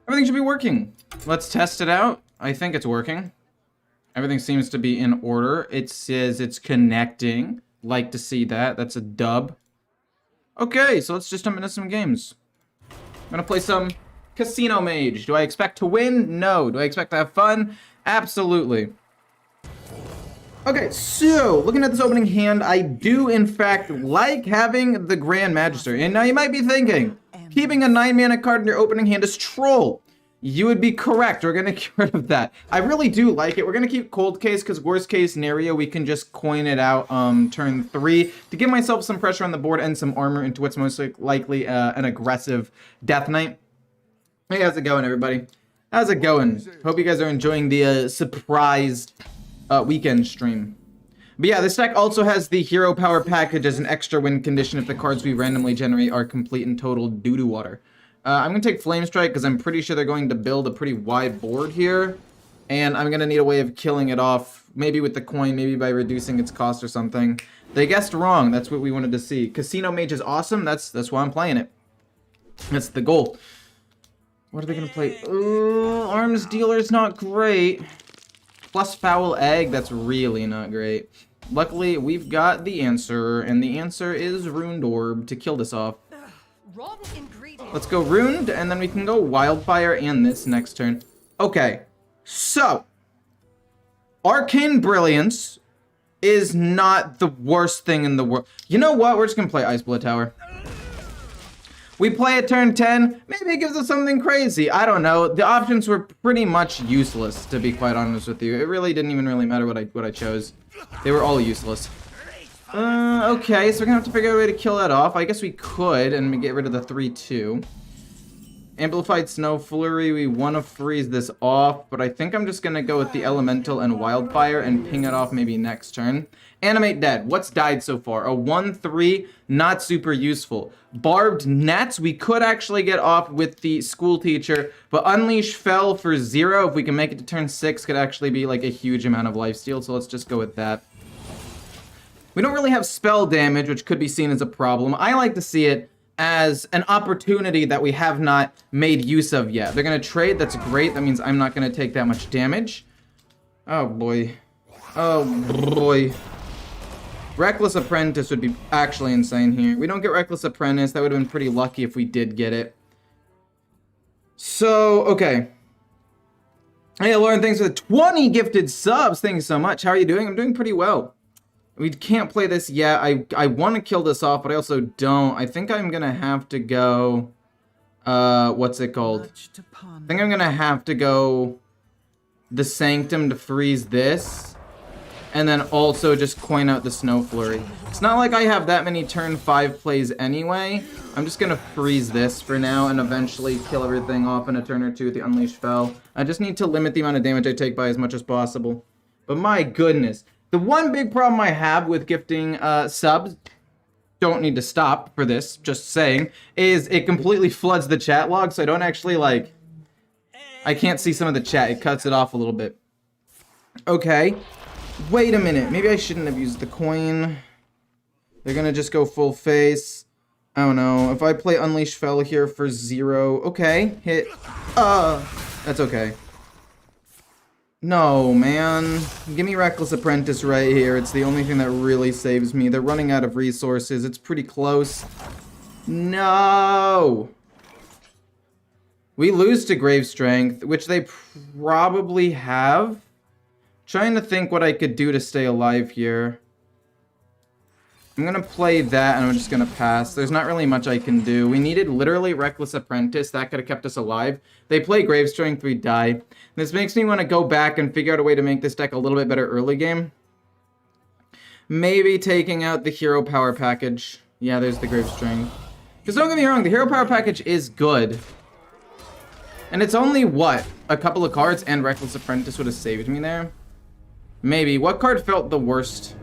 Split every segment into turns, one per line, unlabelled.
Everything should be working. Let's test it out. I think it's working. Everything seems to be in order. It says it's connecting. Like to see that. That's a dub. Okay, so let's just jump into some games. I'm gonna play some Casino Mage. Do I expect to win? No. Do I expect to have fun? Absolutely. Okay, so looking at this opening hand, I do in fact like having the Grand Magister. And now you might be thinking, keeping a 9-mana card in your opening hand is troll. You would be correct. We're gonna get rid of that. I really do like it. We're gonna keep Cold Case because worst case scenario, we can just coin it out turn 3 to give myself some pressure on the board and some armor into what's most likely an aggressive Death Knight. Hey, how's it going, everybody? How's it going? Hope you guys are enjoying the surprise weekend stream. But yeah, this deck also has the Hero Power package as an extra win condition if the cards we randomly generate are complete and total doo-doo water. I'm going to take Flame Strike because I'm pretty sure they're going to build a pretty wide board here. And I'm going to need a way of killing it off, maybe with the coin, maybe by reducing its cost or something. They guessed wrong. That's what we wanted to see. Casino Mage is awesome. That's why I'm playing it. That's the goal. What are they going to play? Arms Dealer's not great. Plus Foul Egg, that's really not great. Luckily, we've got the answer, and the answer is Runed Orb to kill this off. Let's go Runed, and then we can go Wildfire and this next turn. Okay, so Arcane Brilliance is not the worst thing in the world. You know what? We're just going to play Ice Blood Tower. We play at turn 10, maybe it gives us something crazy. I don't know. The options were pretty much useless, to be quite honest with you. It really didn't even really matter what I chose. They were all useless. Okay, so we're gonna have to figure out a way to kill that off. I guess we could, and get rid of the 3-2. Amplified Snow Flurry, we want to freeze this off, but I think I'm just gonna go with the Elemental and Wildfire and ping it off maybe next turn. Animate Dead, what's died so far? A 1-3, not super useful. Barbed Nets, we could actually get off with the School Teacher, but Unleash Fell for 0, if we can make it to turn 6, could actually be like a huge amount of lifesteal, so let's just go with that. We don't really have spell damage, which could be seen as a problem. I like to see it as an opportunity that we have not made use of yet. They're going to trade, that's great, that means I'm not going to take that much damage. Oh boy. Oh boy. Reckless Apprentice would be actually insane here. We don't get Reckless Apprentice, that would have been pretty lucky if we did get it. So, okay. Hey Lauren, thanks for the 20 gifted subs, thank you so much. How are you doing? I'm doing pretty well. We can't play this yet. I want to kill this off, but I also don't. I think I'm going to have to go... what's it called? I think I'm going to have to go... the Sanctum to freeze this. And then also just coin out the Snow Flurry. It's not like I have that many turn 5 plays anyway. I'm just going to freeze this for now and eventually kill everything off in a turn or two with the Unleashed Fell. I just need to limit the amount of damage I take by as much as possible. But my goodness. The one big problem I have with gifting subs, don't need to stop for this, just saying, is it completely floods the chat log, so I don't actually, like, I can't see some of the chat. It cuts it off a little bit. Okay. Wait a minute. Maybe I shouldn't have used the coin. They're gonna just go full face. I don't know. If I play Unleash Fell here for 0, okay. Hit. That's okay. No, man. Give me Reckless Apprentice right here. It's the only thing that really saves me. They're running out of resources. It's pretty close. No! We lose to Grave Strength, which they probably have. Trying to think what I could do to stay alive here. I'm going to play that, and I'm just going to pass. There's not really much I can do. We needed literally Reckless Apprentice. That could have kept us alive. They play Grave Strength, we die. This makes me want to go back and figure out a way to make this deck a little bit better early game. Maybe taking out the Hero Power package. Yeah, there's the Grave Strength. Because don't get me wrong, the Hero Power package is good. And it's only, what? A couple of cards, and Reckless Apprentice would have saved me there? Maybe. What card felt the worst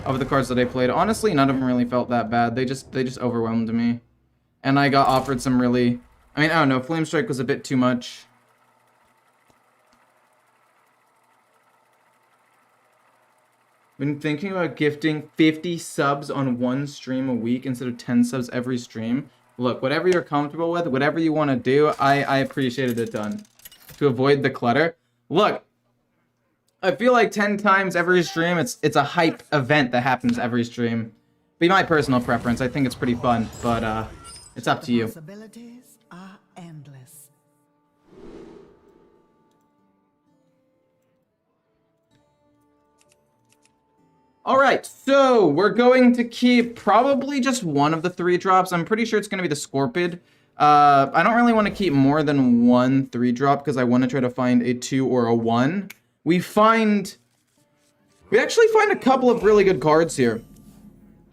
of the cards that I played? Honestly, none of them really felt that bad. They just overwhelmed me. And I got offered some really... I mean, I don't know. Flame Strike was a bit too much. Been thinking about gifting 50 subs on one stream a week instead of 10 subs every stream. Look, whatever you're comfortable with, whatever you want to do, I appreciated it done. To avoid the clutter. Look, I feel like 10 times every stream, it's a hype event that happens every stream. Be my personal preference. I think it's pretty fun, but it's up to you.
Possibilities are endless.
Alright, so we're going to keep probably just one of the 3 drops. I'm pretty sure it's going to be the Scorpid. I don't really want to keep more than 1 3-drop because I want to try to find a 2 or a 1. We actually find a couple of really good cards here.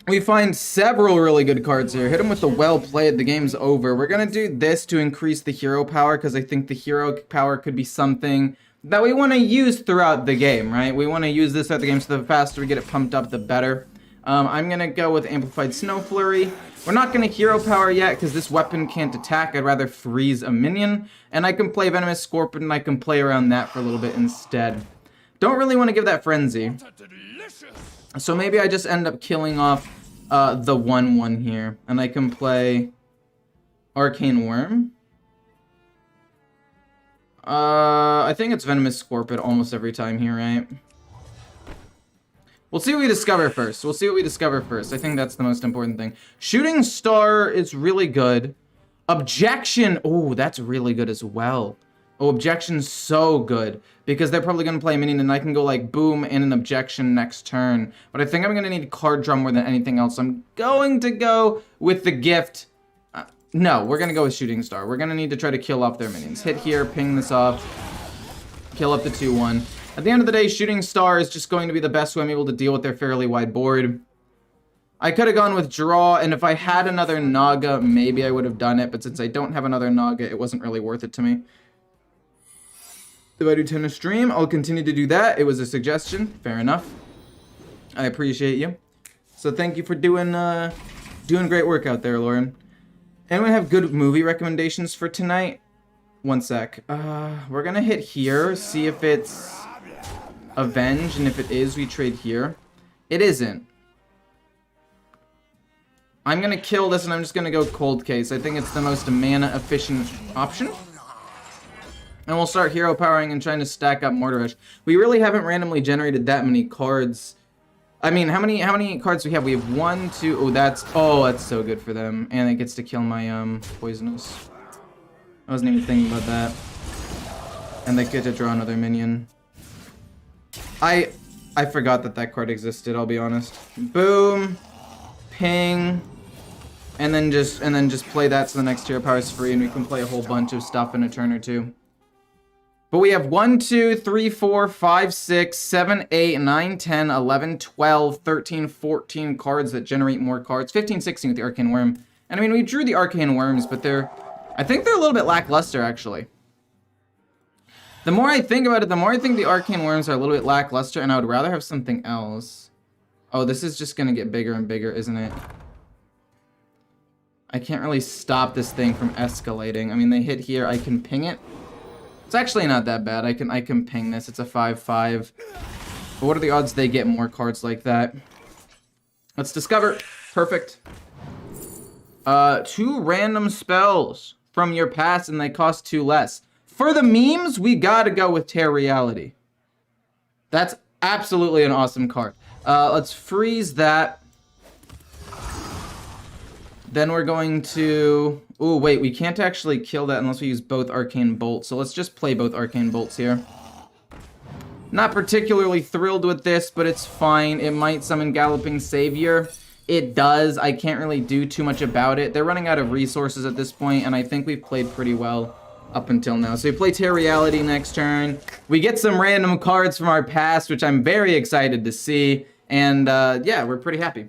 We find several really good cards here. Hit him with the well played, the game's over. We're gonna do this to increase the hero power because I think the hero power could be something that we want to use throughout the game, right? We want to use this at the game, so the faster we get it pumped up, the better. I'm gonna go with Amplified Snow Flurry. We're not gonna hero power yet because this weapon can't attack. I'd rather freeze a minion. And I can play Venomous Scorpion and I can play around that for a little bit instead. Don't really want to give that Frenzy. So maybe I just end up killing off the 1/1 here. And I can play Arcane Worm. I think it's Venomous Scorpion almost every time here, right? We'll see what we discover first. I think that's the most important thing. Shooting Star is really good. Objection. Oh, that's really good as well. Oh, Objection's so good. Because they're probably going to play a minion and I can go like boom and an Objection next turn. But I think I'm going to need Card Draw more than anything else. I'm going to go with the Gift. No, we're going to go with Shooting Star. We're going to need to try to kill off their minions. Hit here, ping this off. Kill up the 2/1. At the end of the day, Shooting Star is just going to be the best way I'm able to deal with their fairly wide board. I could have gone with Draw, and if I had another Naga, maybe I would have done it. But since I don't have another Naga, it wasn't really worth it to me. If I do 10 a stream, I'll continue to do that. It was a suggestion. Fair enough. I appreciate you. So thank you for doing great work out there, Lauren. Anyone have good movie recommendations for tonight? One sec. We're gonna hit here, see if it's Avenge, and if it is, we trade here. It isn't. I'm gonna kill this, and I'm just gonna go Cold Case. I think it's the most mana-efficient option. And we'll start hero powering and trying to stack up Mortar Rush. We really haven't randomly generated that many cards. I mean, how many cards do we have? We have 1, 2. Oh, that's so good for them. And it gets to kill my Poisonous. I wasn't even thinking about that. And they get to draw another minion. I forgot that card existed, I'll be honest. Boom. Ping. And then just play that so the next hero power is free and we can play a whole bunch of stuff in a turn or two. But we have 1, 2, 3, 4, 5, 6, 7, 8, 9, 10, 11, 12, 13, 14 cards that generate more cards. 15, 16 with the Arcane Worm. And I mean, we drew the Arcane Worms, but I think they're a little bit lackluster, actually. The more I think about it, the more I think the Arcane Worms are a little bit lackluster, and I would rather have something else. Oh, this is just gonna get bigger and bigger, isn't it? I can't really stop this thing from escalating. I mean, they hit here, I can ping it. It's actually not that bad. I can ping this. It's a 5/5. But what are the odds they get more cards like that? Let's discover. Perfect. 2 random spells from your past and they cost 2 less. For the memes, we gotta go with Tear Reality. That's absolutely an awesome card. Let's freeze that. Then we're going to... Oh, wait, we can't actually kill that unless we use both Arcane Bolts. So let's just play both Arcane Bolts here. Not particularly thrilled with this, but it's fine. It might summon Galloping Savior. It does. I can't really do too much about it. They're running out of resources at this point, and I think we've played pretty well up until now. So we play Tear Reality next turn. We get some random cards from our past, which I'm very excited to see. And, yeah, we're pretty happy.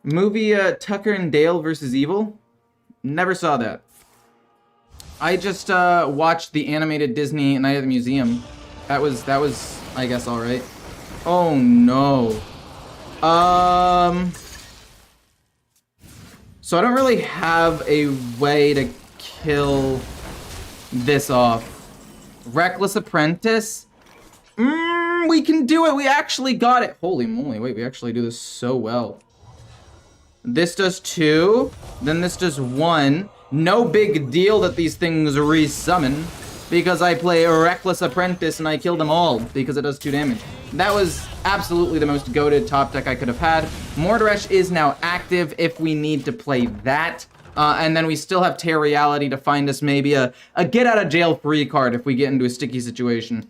Movie Tucker and Dale versus Evil? Never saw that. I just watched the animated Disney Night at the Museum. That was I guess alright. Oh no. So I don't really have a way to kill this off. Reckless Apprentice? We can do it. We actually got it. Holy moly, wait, we actually do this so well. This does 2. Then this does 1. No big deal that these things resummon, because I play a Reckless Apprentice and I kill them all because it does 2 damage. That was absolutely the most goated top deck I could have had. Mortaresh is now active if we need to play that. And then we still have Tear Reality to find us maybe a get out of jail free card if we get into a sticky situation.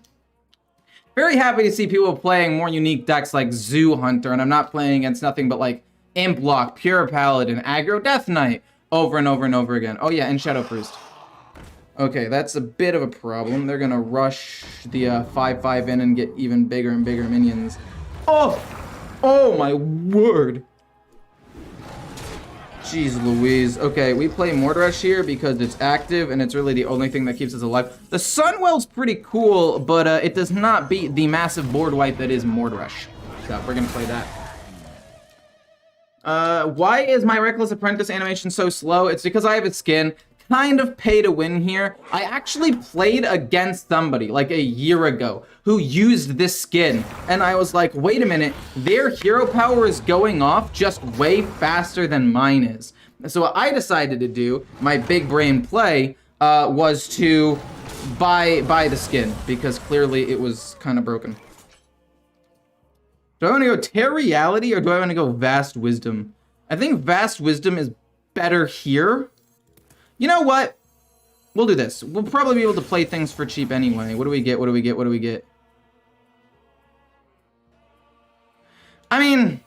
Very happy to see people playing more unique decks like Zoo Hunter, and I'm not playing against nothing but like Imp Lock, Pure Paladin, Aggro Death Knight over and over and over again. Oh yeah, and Shadow Priest. Okay, that's a bit of a problem. They're gonna rush the 5/5 in and get even bigger and bigger minions. Oh! Oh my word! Jeez Louise. Okay, we play Mortaresh here because it's active and it's really the only thing that keeps us alive. The Sunwell's pretty cool, but it does not beat the massive board wipe that is Mortaresh. So we're gonna play that. Why is my Reckless Apprentice animation so slow? It's because I have a skin. Kind of pay to win here. I actually played against somebody like a year ago who used this skin, and I was like, wait a minute, their hero power is going off just way faster than mine is. So what I decided to do, my big brain play, was to buy the skin, because clearly it was kind of broken. Do I want to go Tear Reality or do I want to go Vast Wisdom? I think Vast Wisdom is better here. You know what? We'll do this. We'll probably be able to play things for cheap anyway. What do we get? What do we get? What do we get? I mean,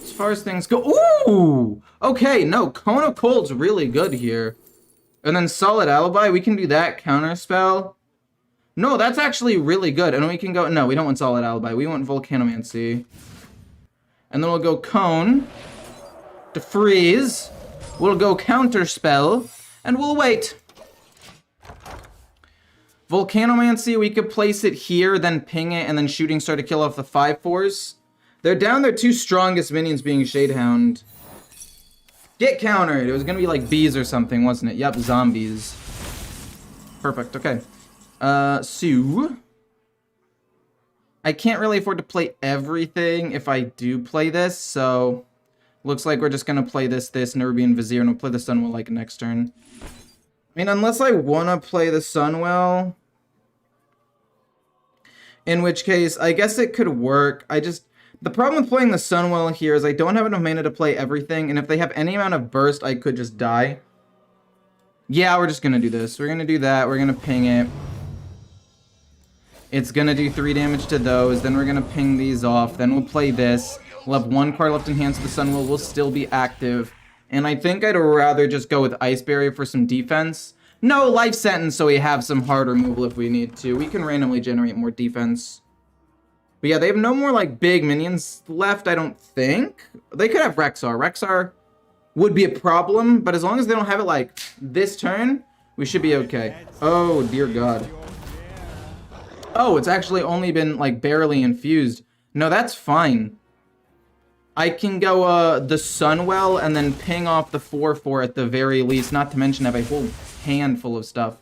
as far as things go... Ooh! Okay, no, Cone of Cold's really good here. And then Solid Alibi, we can do that. Counterspell. No, that's actually really good. And we can go... No, we don't want Solid Alibi. We want Volcanomancy. And then we'll go Cone to freeze. We'll go Counterspell, and we'll wait. Volcanomancy, we could place it here, then ping it, and then Shooting Star to kill off the 5/4s. They're down their 2 strongest minions being Shadehound. Get countered. It was gonna be like bees or something, wasn't it? Yep, zombies. Perfect, okay. So... I can't really afford to play everything if I do play this, so... Looks like we're just gonna play this, Nerubian Vizier, and we'll play the Sunwell like next turn. I mean, unless I wanna play the Sunwell, in which case, I guess it could work. The problem with playing the Sunwell here is I don't have enough mana to play everything, and if they have any amount of burst, I could just die. Yeah, we're just gonna do this. We're gonna do that, we're gonna ping it. It's gonna do 3 damage to those, then we're gonna ping these off, then we'll play this. We'll have 1 card left in hand, so the Sunwell will still be active. And I think I'd rather just go with Ice Barrier for some defense. No, Life Sentence, so we have some hard removal if we need to. We can randomly generate more defense. But yeah, they have no more, like, big minions left, I don't think. They could have Rexar. Rexar would be a problem, but as long as they don't have it, like, this turn, we should be okay. Oh, dear God. Oh, it's actually only been, like, barely infused. No, that's fine. I can go the Sunwell and then ping off the 4/4 at the very least, not to mention have a whole handful of stuff.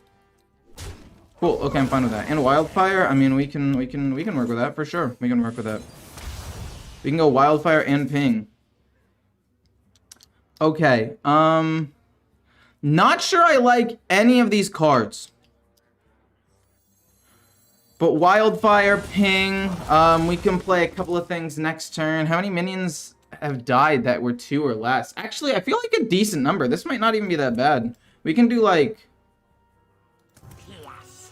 Cool, okay, I'm fine with that. And Wildfire, I mean, we can work with that for sure. We can work with that. We can go Wildfire and ping. Okay, not sure I like any of these cards. But Wildfire, ping, we can play a couple of things next turn. How many minions have died that were 2 or less? Actually, I feel like a decent number. This might not even be that bad. We can do like...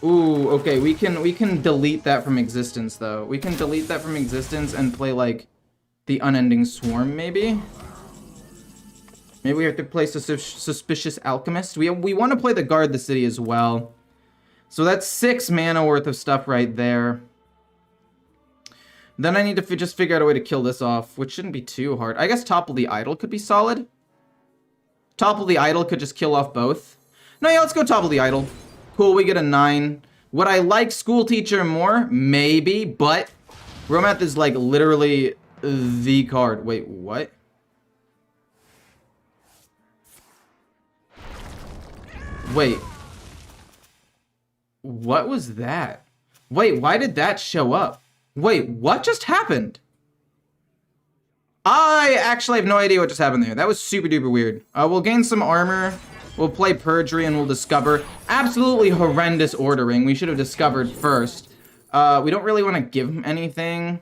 Ooh, okay, we can delete that from existence, though. We can delete that from existence and play, like, the Unending Swarm, maybe? Maybe we have to play Suspicious Alchemist. We want to play the Guard the City as well. So that's 6 mana worth of stuff right there. Then I need to just figure out a way to kill this off, which shouldn't be too hard. I guess Topple the Idol could be solid. Topple the Idol could just kill off both. No, yeah, let's go Topple the Idol. Cool, we get a 9. Would I like School Teacher more? Maybe, but Romath is like literally the card. Wait, what? Wait. What was that? Wait, why did that show up? Wait, what just happened? I actually have no idea what just happened there. That was super duper weird. We'll gain some armor. We'll play Perjury and we'll discover. Absolutely horrendous ordering. We should have discovered first. We don't really want to give him anything.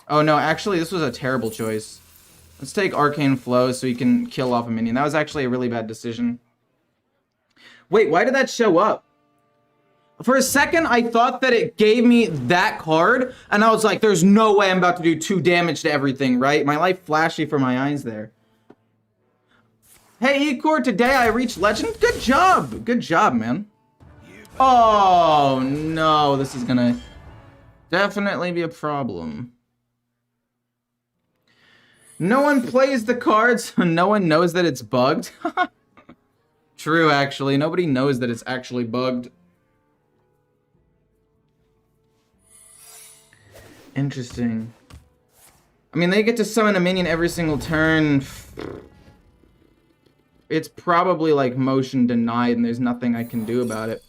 Oh no, actually this was a terrible choice. Let's take Arcane Flow so he can kill off a minion. That was actually a really bad decision. Wait, why did that show up? For a second, I thought that it gave me that card, and I was like, there's no way I'm about to do 2 damage to everything, right? My life flashy for my eyes there. Hey, Ecore, today I reached Legend. Good job. Good job, man. Oh, no. This is gonna definitely be a problem. No one plays the cards, so no one knows that it's bugged. True, actually. Nobody knows that it's actually bugged. Interesting. I mean, they get to summon a minion every single turn. It's probably like motion denied and there's nothing I can do about it.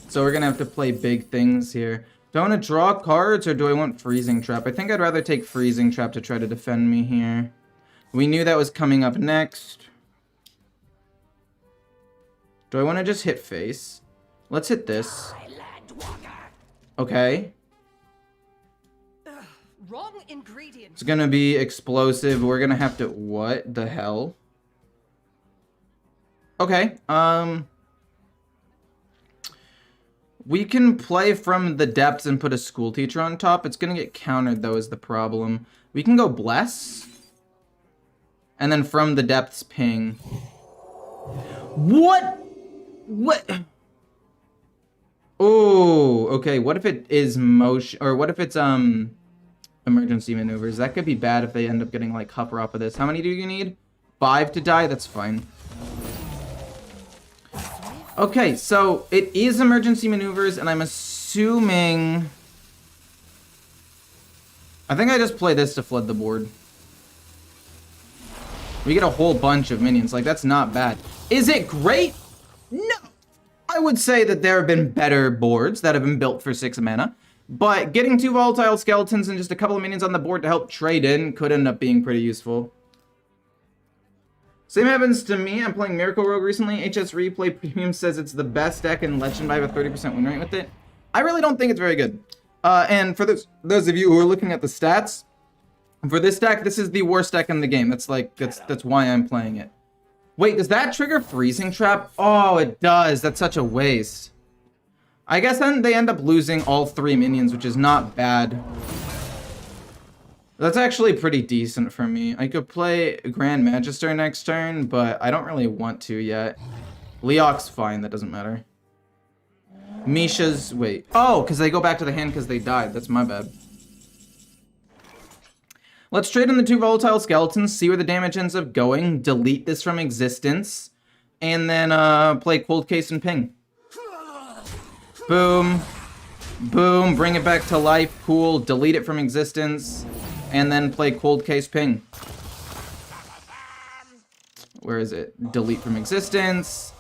So we're gonna have to play big things here. Do I want to draw cards or do I want Freezing Trap? I think I'd rather take Freezing Trap to try to defend me here. We knew that was coming up next. Do I want to just hit face? Let's hit this. Okay.
Wrong ingredient.
It's gonna be explosive. We're gonna have to... What the hell? Okay. We can play From the Depths and put a School Teacher on top. It's gonna get countered, though, is the problem. We can go Bless. And then From the Depths ping. What? What? Oh, okay. What if it is motion... Or what if it's, emergency maneuvers? That could be bad if they end up getting, like, Huffer off of this. How many do you need? 5 to die? That's fine. Okay, so it is emergency maneuvers, and I'm assuming... I think I just play this to flood the board. We get a whole bunch of minions. Like, that's not bad. Is it great? No! I would say that there have been better boards that have been built for 6 mana. But getting 2 volatile skeletons and just a couple of minions on the board to help trade in could end up being pretty useful. Same happens to me. I'm playing Miracle Rogue recently. HS Replay Premium says it's the best deck in Legend, but I have a 30% win rate with it. I really don't think it's very good. And for those of you who are looking at the stats, for this deck, this is the worst deck in the game. That's why I'm playing it. Wait, does that trigger Freezing Trap? Oh, it does. That's such a waste. I guess then they end up losing all 3 minions, which is not bad. That's actually pretty decent for me. I could play Grand Magister next turn, but I don't really want to yet. Leok's fine, that doesn't matter. Misha's... Wait. Oh, because they go back to the hand because they died. That's my bad. Let's trade in the 2 volatile skeletons, see where the damage ends up going, delete this from existence, and then play Cold Case and Ping. Boom. Boom. Bring it back to life. Cool. Delete it from existence. And then play Cold Case Ping. Where is it? Delete from existence.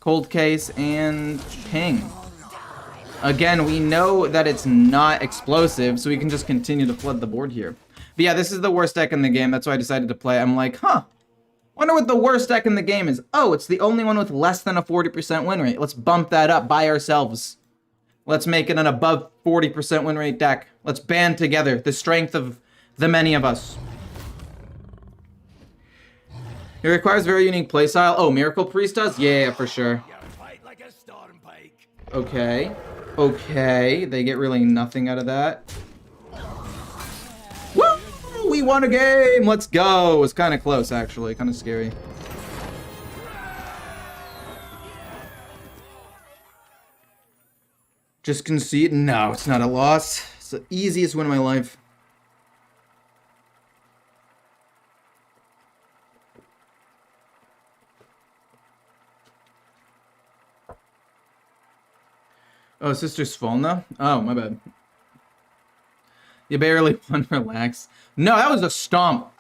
Cold Case and Ping. Again, we know that it's not explosive, so we can just continue to flood the board here. But yeah, this is the worst deck in the game. That's why I decided to play. I'm like, huh. Wonder what the worst deck in the game is. Oh, it's the only one with less than a 40% win rate. Let's bump that up by ourselves. Let's make it an above 40% win rate deck. Let's band together. The strength of the many of us. It requires very unique playstyle. Oh, Miracle Priest does? Yeah, for sure. Okay. Okay. They get really nothing out of that. Woo! We won a game! Let's go! It was kind of close, actually. Kind of scary. Just concede? No, it's not a loss. It's the easiest win of my life. Oh, Sister Svolna? Oh, my bad. You barely won, relax. No, that was a stomp.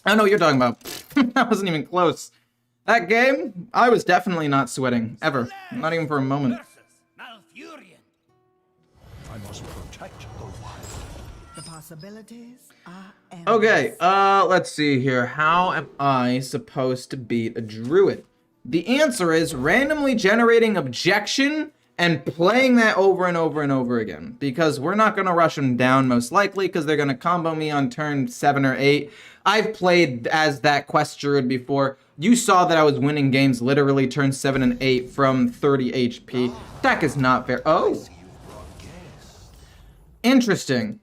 I don't know what you're talking about. That wasn't even close. That game, I was definitely not sweating. Ever. Not even for a moment.
I must protect the wild.
possibilities are endless.
Okay, let's see here. How am I supposed to beat a druid? The answer is randomly generating objection and playing that over and over and over again. Because we're not going to rush them down most likely, because they're going to combo me on turn 7 or 8. I've played as that quest druid before. You saw that I was winning games literally turn 7 and 8 from 30 HP. Deck is not fair. Oh. Interesting.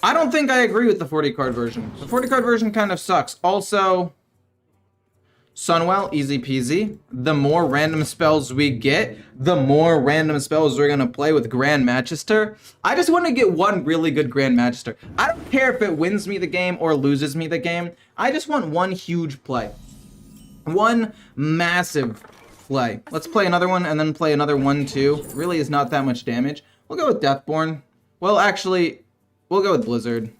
I don't think I agree with the 40 card version. The 40 card version kind of sucks. Also, Sunwell, easy peasy. The more random spells we get, the more random spells we're gonna play with Grand Magister. I just want to get one really good Grand Magister. I don't care if it wins me the game or loses me the game. I just want one huge play. One massive play. Let's play another one and then play another one too. Really is not that much damage. We'll go with Deathborn. Well, actually, we'll go with Blizzard.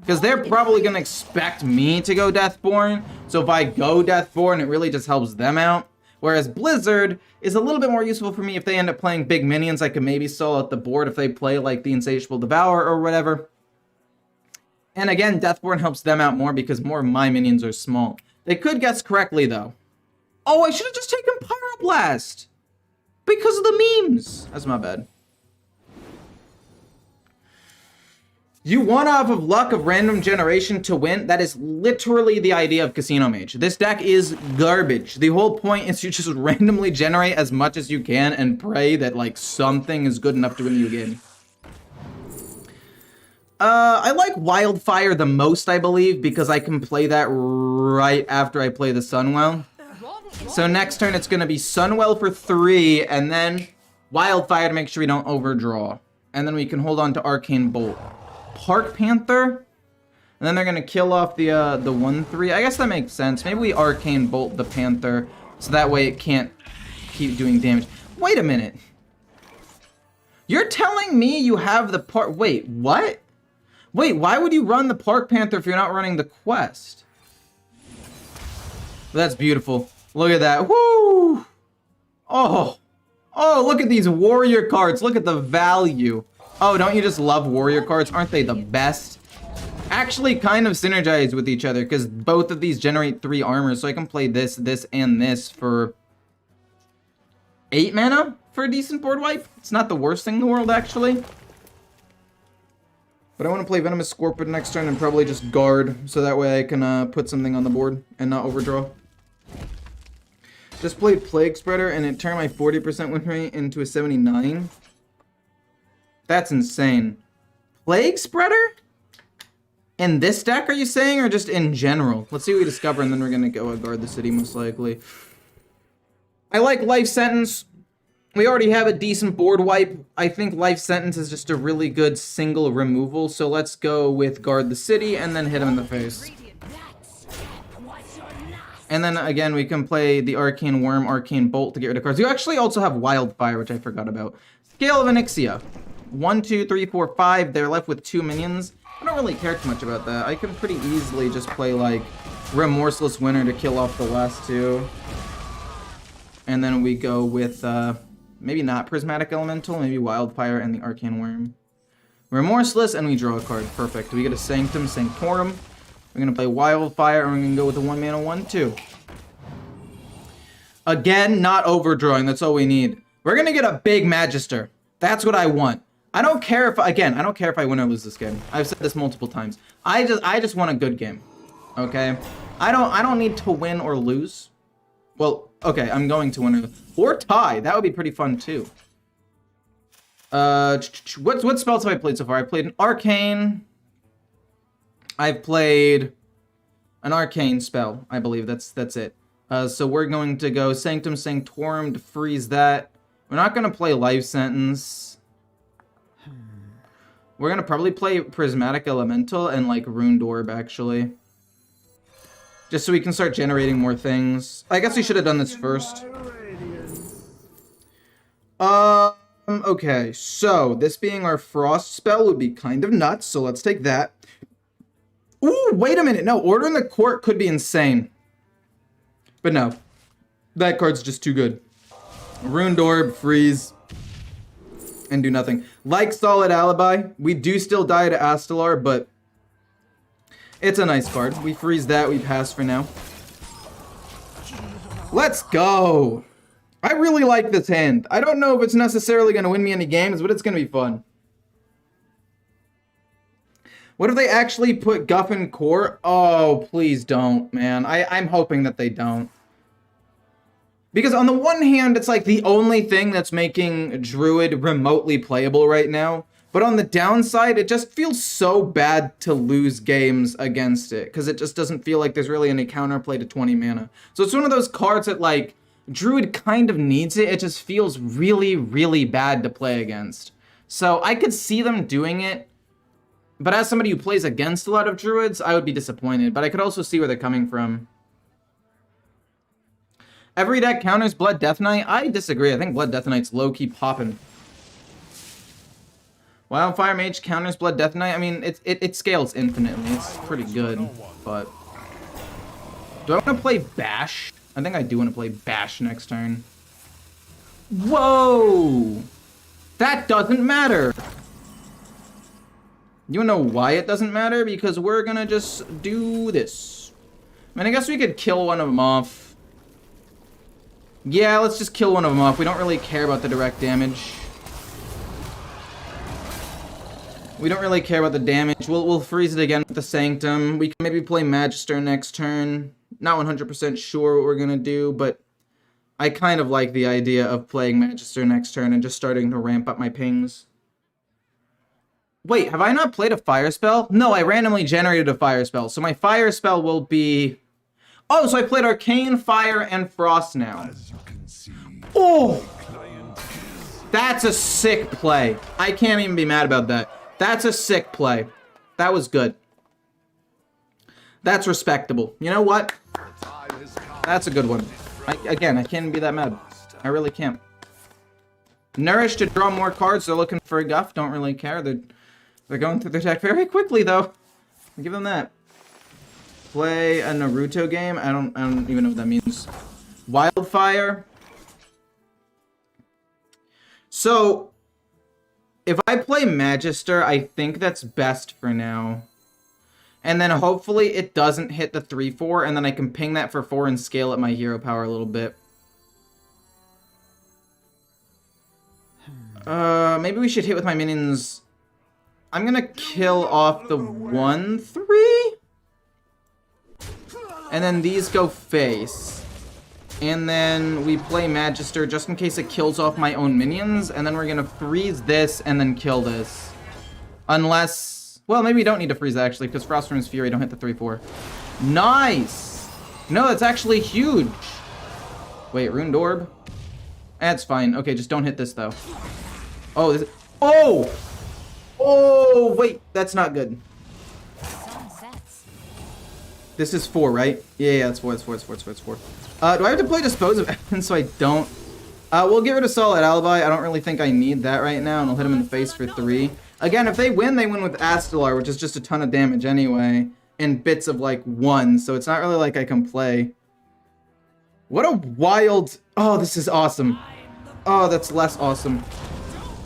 Because they're probably going to expect me to go Deathborn. So if I go Deathborn, it really just helps them out. Whereas Blizzard is a little bit more useful for me if they end up playing big minions. I can maybe solo out the board if they play like the Insatiable Devourer or whatever. And again, Deathborn helps them out more because more of my minions are small. They could guess correctly, though. Oh, I should have just taken Pyroblast! Because of the memes! That's my bad. You won off of luck of random generation to win. That is literally the idea of Casino Mage. This deck is garbage. The whole point is you just randomly generate as much as you can and pray that like something is good enough to win you a game. I like Wildfire the most, I believe, because I can play that right after I play the Sunwell. So next turn it's going to be Sunwell for 3 and then Wildfire to make sure we don't overdraw. And then we can hold on to Arcane Bolt. Park Panther, and then they're gonna kill off the 1/3. I guess that makes sense. Maybe we Arcane Bolt the Panther, so that way it can't keep doing damage. Wait a minute. You're telling me you have the park? Wait, what? Wait, why would you run the Park Panther if you're not running the quest? That's beautiful. Look at that. Woo! Oh, look at these warrior cards. Look at the value. Oh, don't you just love warrior cards? Aren't they the best? Actually kind of synergize with each other because both of these generate 3 armor, so I can play this, this, and this for 8 mana for a decent board wipe. It's not the worst thing in the world, actually. But I want to play Venomous Scorpion next turn and probably just guard, so that way I can put something on the board and not overdraw. Just played Plague Spreader and it turned my 40% win rate into a 79. That's insane. Plague Spreader? In this deck, are you saying, or just in general? Let's see what we discover, and then we're going to go guard the city, most likely. I like Life Sentence. We already have a decent board wipe. I think Life Sentence is just a really good single removal, so let's go with guard the city, and then hit him in the face. And then, again, we can play the Arcane Worm, Arcane Bolt to get rid of cards. You actually also have Wildfire, which I forgot about. Scale of Onyxia. 1, 2, 3, 4, 5. They're left with 2 minions. I don't really care too much about that. I can pretty easily just play, like, Remorseless Winter to kill off the last 2. And then we go with, maybe not Prismatic Elemental, maybe Wildfire and the Arcane Worm. Remorseless, and we draw a card. Perfect. We get a Sanctum, Sanctorum. We're going to play Wildfire, and we're going to go with a 1 mana 1/2. Again, not overdrawing. That's all we need. We're going to get a big Magister. That's what I want. I don't care if, again, I don't care if I win or lose this game. I've said this multiple times. I just want a good game. Okay? I don't need to win or lose. Well, okay, I'm going to win or tie. That would be pretty fun too. What spells have I played so far? I played an Arcane. I've played an Arcane spell, I believe. That's it. So we're going to go Sanctum Sanctorum to freeze that. We're not going to play Life Sentence. We're going to probably play Prismatic Elemental and, like, Runed Orb, actually. Just so we can start generating more things. I guess we should have done this first. Okay, so this being our Frost spell would be kind of nuts, so let's take that. Ooh, wait a minute. No, Order in the Court could be insane. But no, that card's just too good. Runed Orb, freeze. and do nothing. Like Solid Alibi, we do still die to Astalar, but it's a nice card. We freeze that, we pass for now. Let's go! I really like this hand. I don't know if it's necessarily going to win me any games, but it's going to be fun. What if they actually put Guff in Core? Oh, please don't, man. I'm hoping that they don't. Because on the one hand, it's like the only thing that's making Druid remotely playable right now. But on the downside, it just feels so bad to lose games against it. Because it just doesn't feel like there's really any counterplay to 20 mana. So it's one of those cards that, like, Druid kind of needs it. It just feels really, really bad to play against. So I could see them doing it. But as somebody who plays against a lot of Druids, I would be disappointed. But I could also see where they're coming from. Every deck counters Blood Death Knight? I disagree. I think Blood Death Knight's low-key popping. Wildfire Mage counters Blood Death Knight? I mean, it scales infinitely. It's pretty good, but... Do I want to play Bash? I think I do want to play Bash next turn. Whoa! That doesn't matter! You know why it doesn't matter? Because we're gonna just do this. I mean, I guess we could kill one of them off. Yeah, let's just kill one of them off. We don't really care about the direct damage. We don't really care about the damage. We'll freeze it again with the Sanctum. We can maybe play Magister next turn. Not 100% sure what we're gonna do, but I kind of like the idea of playing Magister next turn and just starting to ramp up my pings. Wait, have I not played a fire spell? No, I randomly generated a fire spell. So my fire spell will be... Oh, so I played Arcane, Fire, and Frost now. Oh! That's a sick play. I can't even be mad about that. That's a sick play. That was good. That's respectable. You know what? That's a good one. Again, I can't be that mad. I really can't. Nourish to draw more cards. They're looking for a Guff. Don't really care. They're going through their deck very quickly, though. I'll give them that. Play a Naruto game. I don't even know what that means. Wildfire. So, if I play Magister, I think that's best for now. And then hopefully it doesn't hit the 3/4, and then I can ping that for 4 and scale up my hero power a little bit. Maybe we should hit with my minions. I'm gonna kill off the 1/3. And then these go face. And then we play Magister just in case it kills off my own minions. And then we're gonna freeze this and then kill this. Unless... Well, maybe we don't need to freeze actually, because Frostburn's Fury don't hit the 3/4. Nice! No, that's actually huge. Wait, Runed Orb? That's fine. Okay, just don't hit this though. Oh, this... Oh! Oh, wait, that's not good. This is 4, right? Yeah, that's 4, it's 4. Do I have to play Dispose of Evidence so I don't? We'll get rid of Solid Alibi. I don't really think I need that right now, and I'll hit him in the face for 3. Again, if they win with Astalar, which is just a ton of damage anyway, in bits of, like, 1, so it's not really like I can play. What a wild... Oh, this is awesome. Oh, that's less awesome.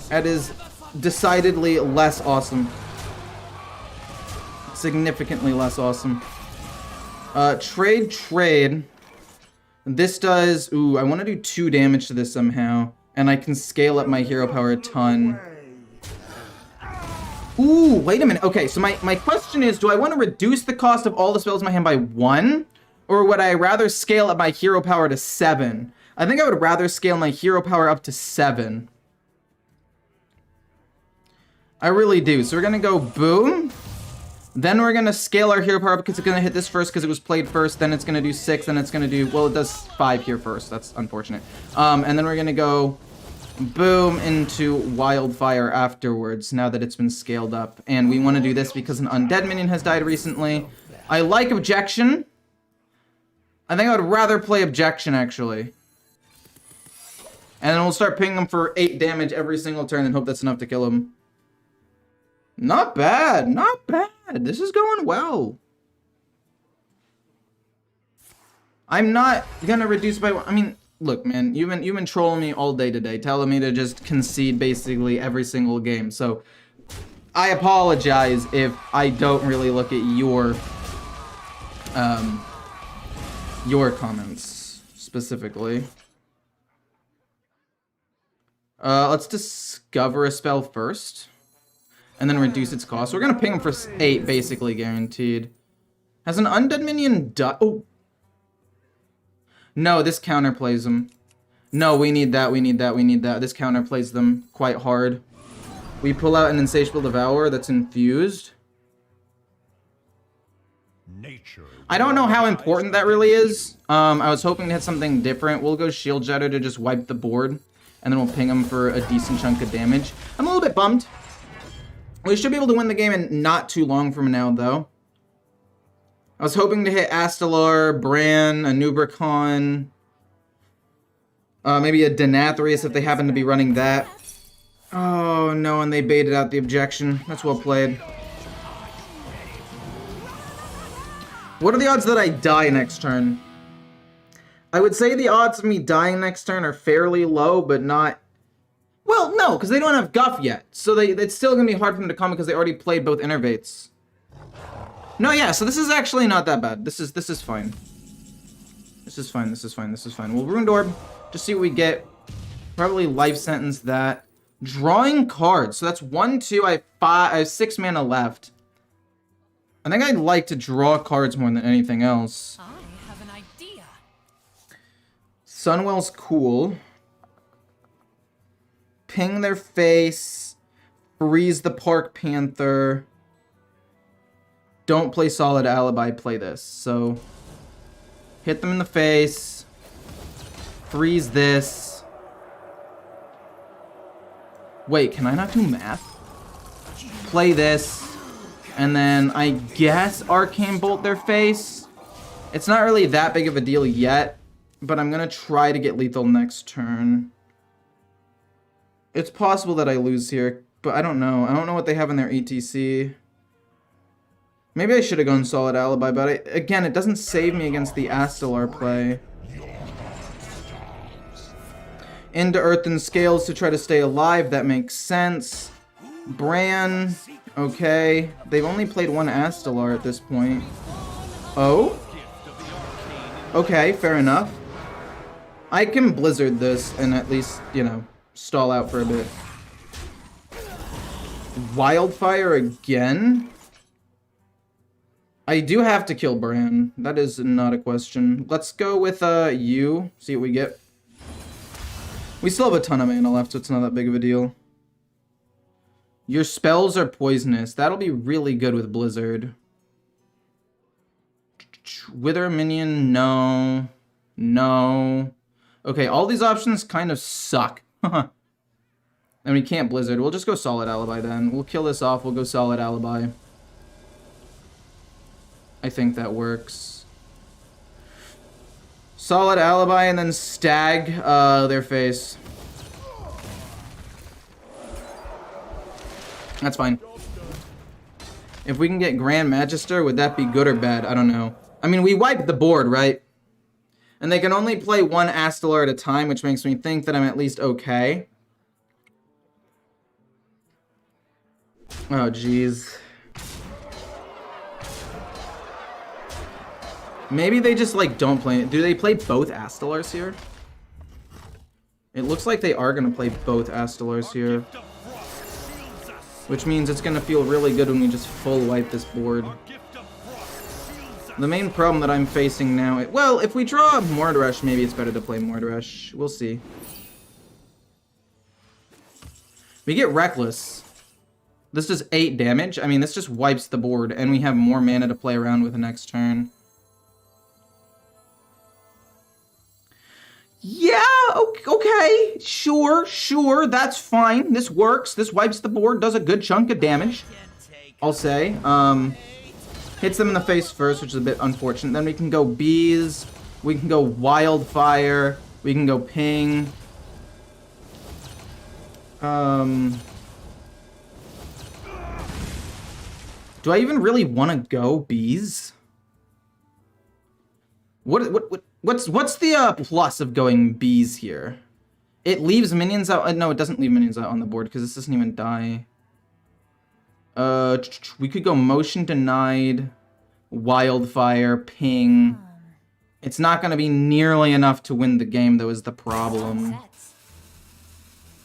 That is decidedly less awesome. Significantly less awesome. Trade. This does... Ooh, I want to do 2 damage to this somehow. And I can scale up my hero power a ton. Ooh, wait a minute. Okay, so my question is, do I want to reduce the cost of all the spells in my hand by 1? Or would I rather scale up my hero power to 7? I think I would rather scale my hero power up to 7. I really do. So we're going to go boom. Then we're going to scale our hero power up because it's going to hit this first because it was played first. Then it's going to do 6. Then it's going to do... Well, it does 5 here first. That's unfortunate. And then we're going to go boom into Wildfire afterwards now that it's been scaled up. And we want to do this because an undead minion has died recently. I like Objection. I think I would rather play Objection, actually. And then we'll start pinging him for 8 damage every single turn and hope that's enough to kill him. Not bad. Not bad. This is going well. I'm not gonna reduce by... I mean, look, man, you've been trolling me all day today, telling me to just concede basically every single game. So I apologize if I don't really look at your comments specifically. Let's discover a spell first, and then reduce its cost. We're gonna ping him for 8, basically guaranteed. Has an undead minion died? Oh. No, this counterplays them. No, we need that, we need that, we need that. This counterplays them quite hard. We pull out an Insatiable Devourer that's infused. I don't know how important that really is. I was hoping to hit something different. We'll go Shield Jetter to just wipe the board, and then we'll ping him for a decent chunk of damage. I'm a little bit bummed. We should be able to win the game in not too long from now, though. I was hoping to hit Astalar, Bran, a Nubricon, maybe a Denathrius if they happen to be running that. Oh no, and they baited out the objection. That's well played. What are the odds that I die next turn? I would say the odds of me dying next turn are fairly low, but not... Well, no, because they don't have Guff yet. So it's still going to be hard for them to come because they already played both Innervates. No, yeah, so this is actually not that bad. This is fine. This is fine, this is fine, this is fine. We'll Ruined Orb, just see what we get. Probably Life Sentence that. Drawing cards. So that's 1, 2, I have 6 mana left. I think I'd like to draw cards more than anything else.
I have an idea.
Sunwell's cool. Ping their face. Freeze the Park Panther. Don't play Solid Alibi, play this. So, hit them in the face. Freeze this. Wait, can I not do math? Play this. And then, I guess Arcane Bolt their face. It's not really that big of a deal yet. But I'm going to try to get lethal next turn. It's possible that I lose here. But I don't know. I don't know what they have in their ETC. Maybe I should have gone Solid Alibi, but again, it doesn't save me against the Astalar play. Into Earthen Scales to try to stay alive, that makes sense. Bran, okay. They've only played 1 Astalar at this point. Oh? Okay, fair enough. I can Blizzard this and at least, you know, stall out for a bit. Wildfire again? I do have to kill Bran. That is not a question. Let's go with you. See what we get. We still have a ton of mana left, so it's not that big of a deal. Your spells are poisonous. That'll be really good with Blizzard. Wither minion, no. No. Okay, all these options kind of suck. And we can't Blizzard. We'll just go Solid Alibi then. We'll kill this off. We'll go Solid Alibi. I think that works. Solid Alibi and then Stag their face. That's fine. If we can get Grand Magister, would that be good or bad? I don't know. I mean, we wiped the board, right? And they can only play 1 Astalar at a time, which makes me think that I'm at least okay. Oh, jeez. Maybe they just, like, don't play it. Do they play both Astalars here? It looks like they are going to play both Astalars here. Which means it's going to feel really good when we just full wipe this board. The main problem that I'm facing now... Well, if we draw Mordresh, maybe it's better to play Mordresh. We'll see. We get Reckless. This does 8 damage. I mean, this just wipes the board, and we have more mana to play around with the next turn. Yeah, okay, sure, that's fine. This works. This wipes the board, does a good chunk of damage, I'll say. Hits them in the face first, which is a bit unfortunate. Then we can go Bees, we can go Wildfire, we can go Ping. Do I even really want to go Bees? What's the plus of going bees here? It leaves minions out. No, it doesn't leave minions out on the board because this doesn't even die. We could go motion denied, wildfire, ping. It's not going to be nearly enough to win the game, though, is the problem.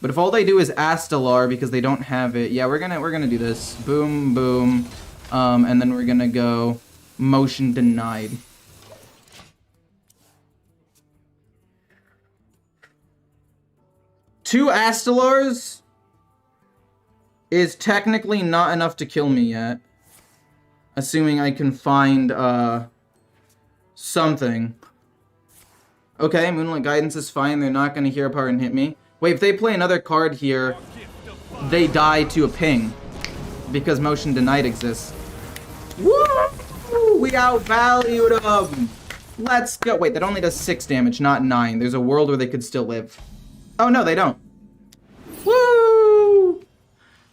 But if all they do is Astalar because they don't have it, yeah, we're gonna do this. Boom, boom, and then we're gonna go motion denied. Two Astalars is technically not enough to kill me yet. Assuming I can find, something. Okay, Moonlight Guidance is fine. They're not going to hero power and hit me. Wait, if they play another card here, they die to a ping. Because motion denied exists. Woo! We outvalued them! Let's go. Wait, that only does 6 damage, not 9. There's a world where they could still live. Oh, no, they don't. Woo!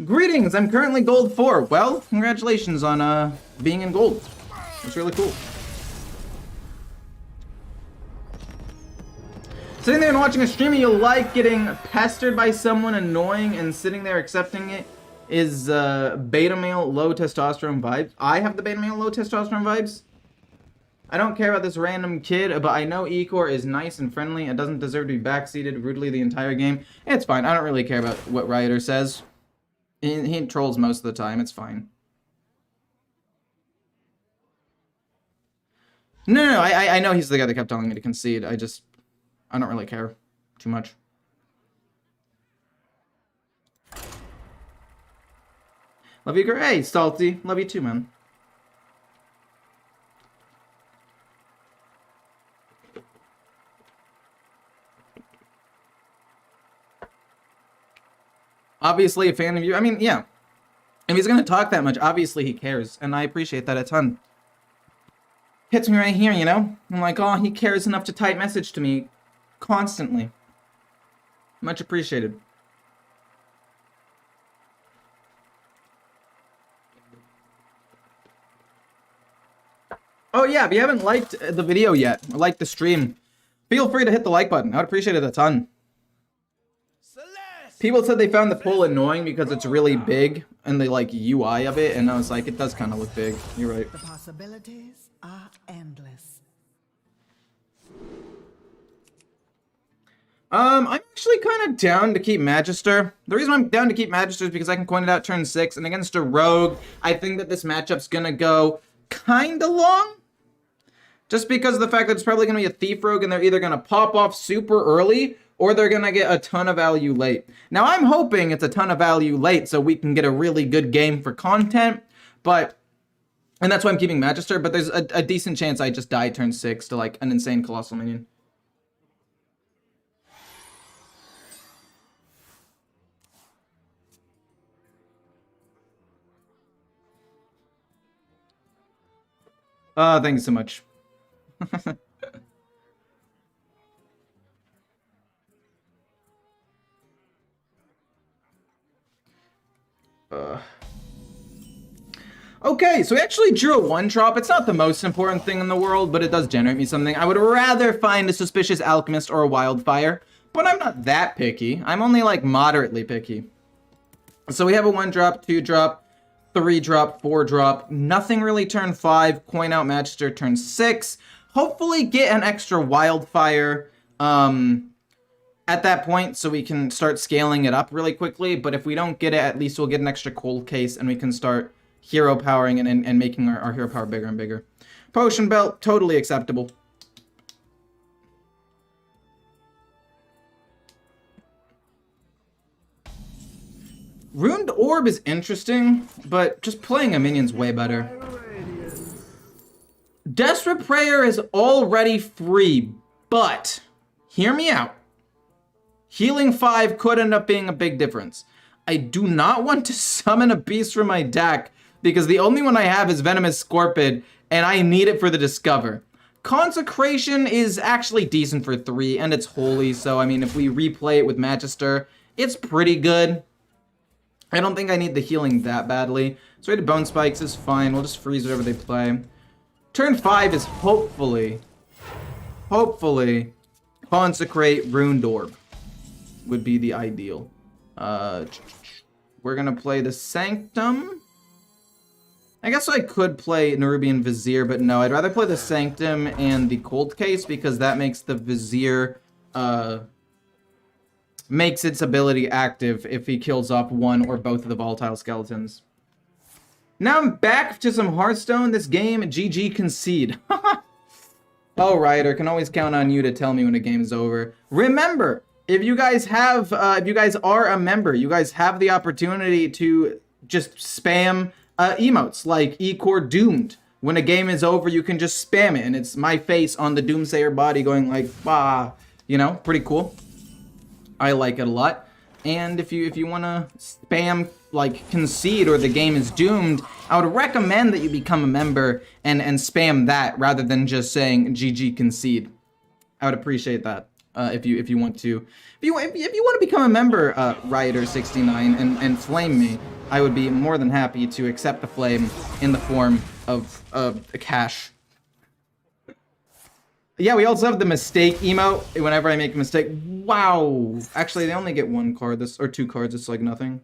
Greetings, I'm currently gold 4. Well, congratulations on being in gold. That's really cool. Sitting there and watching a stream you like getting pestered by someone annoying and sitting there accepting it is beta male low testosterone vibes. I have the beta male low testosterone vibes. I don't care about this random kid, but I know Ecore is nice and friendly and doesn't deserve to be backseated rudely the entire game. It's fine. I don't really care about what Rioter says. He trolls most of the time. It's fine. No, I know he's the guy that kept telling me to concede. I don't really care too much. Love you, hey, Salty. Love you too, man. Obviously a fan of you. I mean, yeah. If he's gonna talk that much, obviously he cares. And I appreciate that a ton. Hits me right here, you know? I'm like, oh, he cares enough to type message to me constantly. Much appreciated. Oh yeah, if you haven't liked the video yet, or liked the stream, feel free to hit the like button. I would appreciate it a ton. People said they found the poll annoying because it's really big and the like UI of it, and I was like, it does kind of look big. You're right.
The possibilities are endless.
I'm actually kind of down to keep Magister. The reason I'm down to keep Magister is because I can coin it out turn 6, and against a rogue, I think that this matchup's gonna go kinda long. Just because of the fact that it's probably gonna be a thief rogue, and they're either gonna pop off super early, or they're gonna get a ton of value late. Now, I'm hoping it's a ton of value late so we can get a really good game for content, and that's why I'm keeping Magister, but there's a decent chance I just die turn 6 to like an insane Colossal Minion. Thank you so much. Okay, so we actually drew a 1-drop. It's not the most important thing in the world, but it does generate me something. I would rather find a Suspicious Alchemist or a Wildfire, but I'm not that picky. I'm only like moderately picky. So we have a 1-drop, 2-drop, 3-drop, 4-drop. Nothing really turn 5. Coin out Magister turn 6. Hopefully get an extra Wildfire at that point so we can start scaling it up really quickly. But if we don't get it, at least we'll get an extra Cold Case and we can start hero powering and making our hero power bigger and bigger. Potion Belt, totally acceptable. Ruined Orb is interesting, but just playing a minion's way better. Desperate Prayer is already free, but hear me out. Healing 5 could end up being a big difference. I do not want to summon a beast from my deck because the only one I have is Venomous Scorpid, and I need it for the Discover. Consecration is actually decent for 3, and it's holy, so I mean, if we replay it with Magister, it's pretty good. I don't think I need the healing that badly. So Rated Bone Spikes is fine. We'll just freeze whatever they play. Turn 5 is hopefully hopefully, consecrate Ruined Orb would be the ideal. We're gonna play the Sanctum. I guess I could play Nerubian Vizier, but no, I'd rather play the Sanctum and the Cold Case because that makes the Vizier, makes its ability active if he kills off one or both of the volatile skeletons. Now I'm back to some Hearthstone. This game, GG concede. Oh, Ryder, can always count on you to tell me when a game's over. Remember, if you guys are a member, you guys have the opportunity to just spam emotes like Ecore Doomed. When a game is over, you can just spam it, and it's my face on the Doomsayer body going like, bah, you know, pretty cool. I like it a lot. And if you want to spam like concede or the game is doomed, I would recommend that you become a member and spam that rather than just saying GG concede. I would appreciate that if you want to. If you want to become a member, Rioter69, and flame me, I would be more than happy to accept the flame in the form of a cash. Yeah, we also have the mistake emote whenever I make a mistake. Wow. Actually, they only get one card, or two cards. It's like nothing.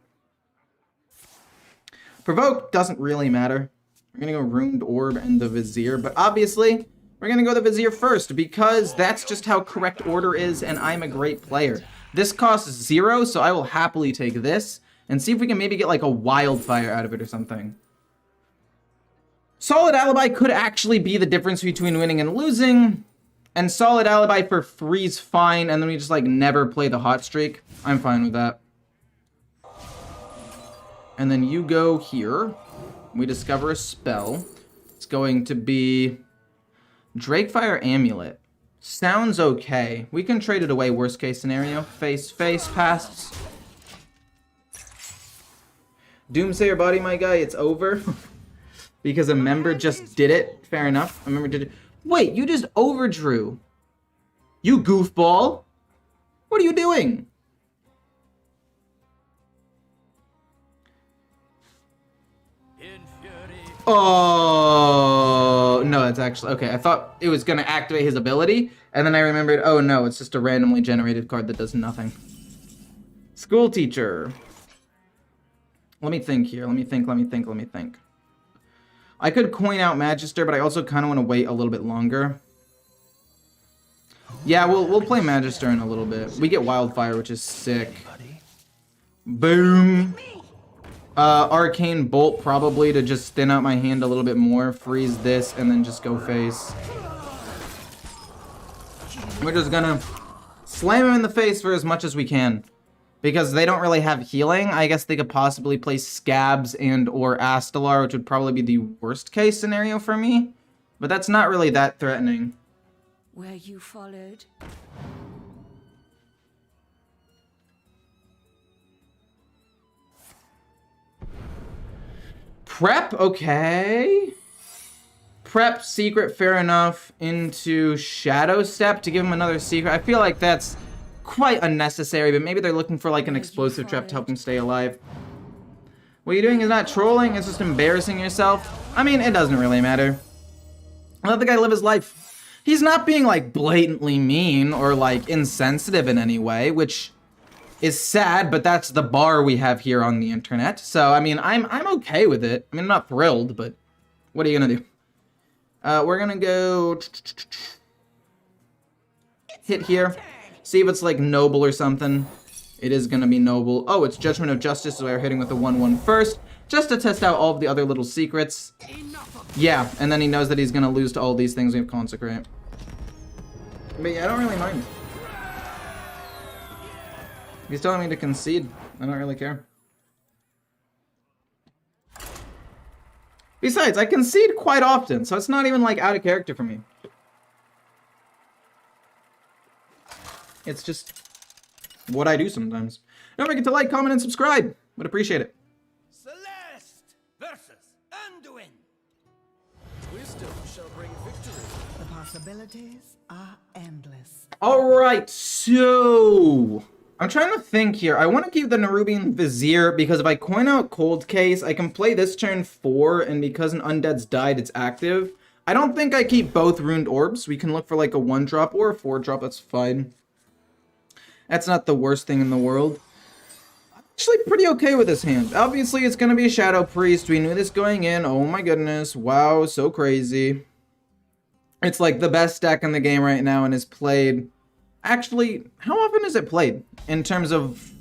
Provoke doesn't really matter. We're going to go Ruined Orb and the Vizier. But obviously, we're going to go the Vizier first because that's just how correct order is, and I'm a great player. This costs 0, so I will happily take this and see if we can maybe get like a Wildfire out of it or something. Solid Alibi could actually be the difference between winning and losing. And Solid Alibi for free's fine, and then we just like never play the hot streak. I'm fine with that. And then you go here. We discover a spell. It's going to be Drakefire Amulet. Sounds okay. We can trade it away, worst case scenario. Face, passes. Doomsayer body, my guy, it's over. Because a member just did it. Fair enough. A member did it. Wait, you just overdrew. You goofball. What are you doing? Oh, no, that's actually... Okay, I thought it was going to activate his ability, and then I remembered, oh no, it's just a randomly generated card that does nothing. School teacher. Let me think here. Let me think. I could coin out Magister, but I also kind of want to wait a little bit longer. Yeah, we'll play Magister in a little bit. We get Wildfire, which is sick. Boom. Arcane Bolt probably to just thin out my hand a little bit more. Freeze this and then just go face. We're just gonna slam him in the face for as much as we can. Because they don't really have healing, I guess they could possibly play Scabs and or Astalar, which would probably be the worst case scenario for me. But that's not really that threatening.
Where you followed?
Prep, okay. Prep, secret, fair enough. Into Shadow Step to give him another secret. I feel like that's quite unnecessary, but maybe they're looking for like an explosive trap to help him stay alive. What you're doing is not trolling, it's just embarrassing yourself. I mean, it doesn't really matter. Let the guy live his life. He's not being like blatantly mean or like insensitive in any way, which is sad, but that's the bar we have here on the internet. So, I mean, I'm okay with it. I mean, I'm not thrilled, but what are you gonna do? We're gonna go hit here. See if it's like noble or something. It is gonna be noble. Oh, it's Judgment of Justice, so we're hitting with the 1/1 first, just to test out all of the other little secrets. Yeah, and then he knows that he's gonna lose to all these things we have Consecrate. But yeah, I don't really mind. He's telling me to concede. I don't really care. Besides, I concede quite often, so it's not even like out of character for me. It's just what I do sometimes. Don't forget to like, comment, and subscribe. Would appreciate it.
Celeste versus Anduin. Wisdom shall bring victory.
The possibilities are endless.
Alright, so I'm trying to think here. I want to keep the Nerubian Vizier because if I coin out Cold Case, I can play this turn 4, and because an Undead's died, it's active. I don't think I keep both Ruined Orbs. We can look for like a 1-drop or a 4-drop. That's fine. That's not the worst thing in the world. I'm actually pretty okay with this hand. Obviously, it's going to be a Shadow Priest. We knew this going in. Oh my goodness. Wow, so crazy. It's like the best deck in the game right now and is played. Actually, how often is it played in terms of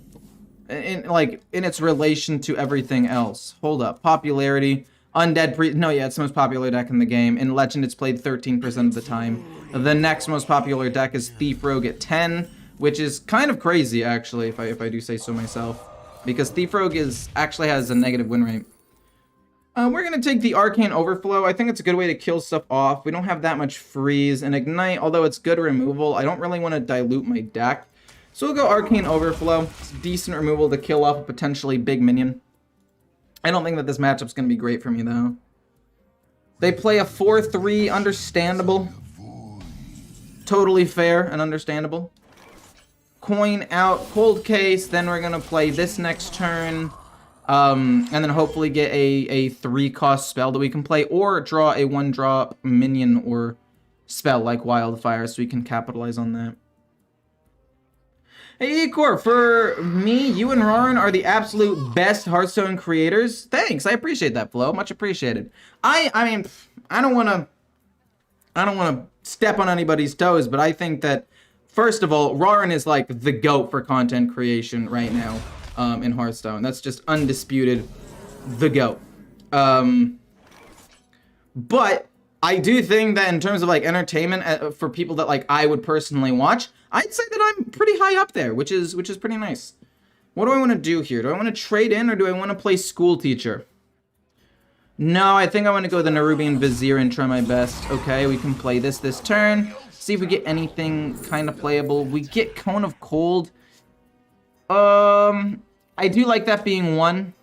in its relation to everything else? Hold up. Popularity. Undead Priest. No, yeah, it's the most popular deck in the game. In Legend, it's played 13% of the time. The next most popular deck is Thief Rogue at 10, which is kind of crazy, actually, if I do say so myself. Because Thief Rogue actually has a negative win rate. We're going to take the Arcane Overflow. I think it's a good way to kill stuff off. We don't have that much freeze. And Ignite, although it's good removal, I don't really want to dilute my deck. So we'll go Arcane Overflow. It's decent removal to kill off a potentially big minion. I don't think that this matchup's going to be great for me, though. They play a 4-3, understandable. Totally fair and understandable. Coin out, Cold Case, then we're going to play this next turn. And then hopefully get a 3-cost spell that we can play, or draw a 1-drop minion or spell like Wildfire, so we can capitalize on that. Hey, Ecore, for me, you and Roran are the absolute best Hearthstone creators. Thanks, I appreciate that, Flo. Much appreciated. I mean, I don't want to step on anybody's toes, but I think that, first of all, Roran is like the GOAT for content creation right now in Hearthstone. That's just undisputed the GOAT. But I do think that in terms of like entertainment for people that like I would personally watch, I'd say that I'm pretty high up there, which is pretty nice. What do I want to do here? Do I want to trade in, or do I want to play School Teacher? No, I think I want to go the Nerubian Vizier and try my best. Okay, we can play this turn. See if we get anything kind of playable. We get Cone of Cold. I do like that being 1.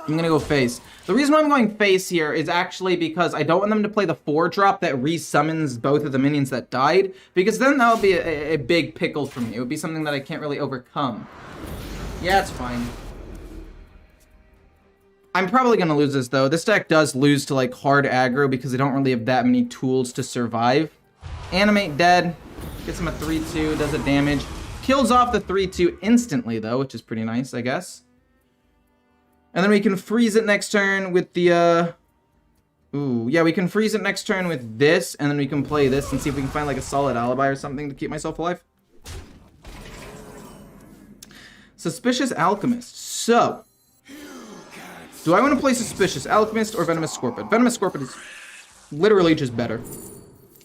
I'm gonna go face. The reason why I'm going face here is actually because I don't want them to play the 4-drop that resummons both of the minions that died, because then that would be a big pickle for me. It would be something that I can't really overcome. Yeah, it's fine. I'm probably gonna lose this, though. This deck does lose to, like, hard aggro because they don't really have that many tools to survive. Animate dead. Gets him a 3-2, does a damage. Kills off the 3-2 instantly, though, which is pretty nice, I guess. And then we can freeze it next turn with the, ooh, yeah, we can freeze it next turn with this, and then we can play this and see if we can find, like, a solid alibi or something to keep myself alive. Suspicious Alchemist. So, do I want to play Suspicious Alchemist or Venomous Scorpion? Venomous Scorpion is literally just better.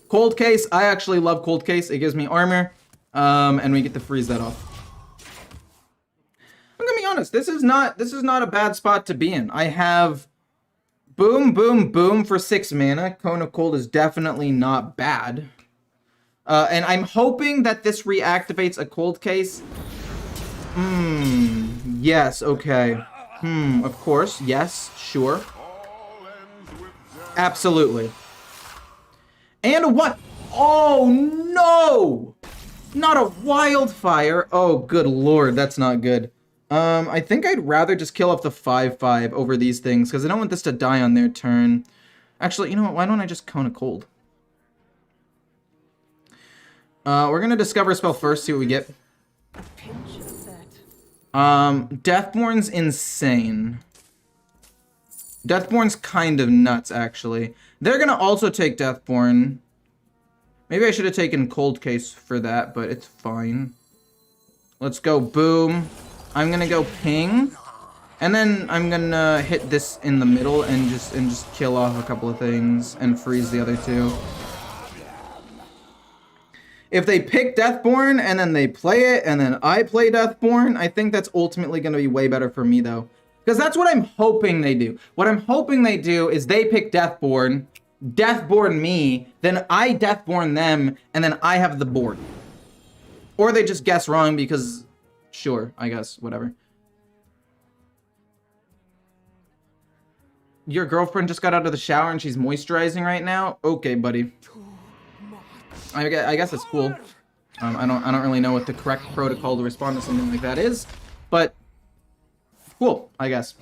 Cold Case, I actually love Cold Case. It gives me armor, and we get to freeze that off. I'm gonna be honest, this is not a bad spot to be in. I have boom, boom, boom for 6 mana. Cone of Cold is definitely not bad. And I'm hoping that this reactivates a Cold Case. Yes, okay. Of course, yes, sure. Absolutely. And what? Oh, no! Not a Wildfire. Oh, good lord, that's not good. I think I'd rather just kill off the 5/5 over these things, because I don't want this to die on their turn. Actually, you know what? Why don't I just Cone of Cold? We're gonna discover a spell first, see what we get. Deathborn's insane. Deathborn's kind of nuts, actually. They're gonna also take Deathborn. Maybe I should have taken Cold Case for that, but it's fine. Let's go boom. I'm gonna go ping. And then I'm gonna hit this in the middle and just kill off a couple of things and freeze the other 2. If they pick Deathborn and then they play it and then I play Deathborn, I think that's ultimately gonna be way better for me, though. Because that's what I'm hoping they do. What I'm hoping they do is they pick Deathborn, Deathborn me, then I Deathborn them, and then I have the board. Or they just guess wrong because, sure, I guess, whatever. Your girlfriend just got out of the shower and she's moisturizing right now? Okay, buddy. I guess it's cool. I don't really know what the correct protocol to respond to something like that is, but cool, I guess.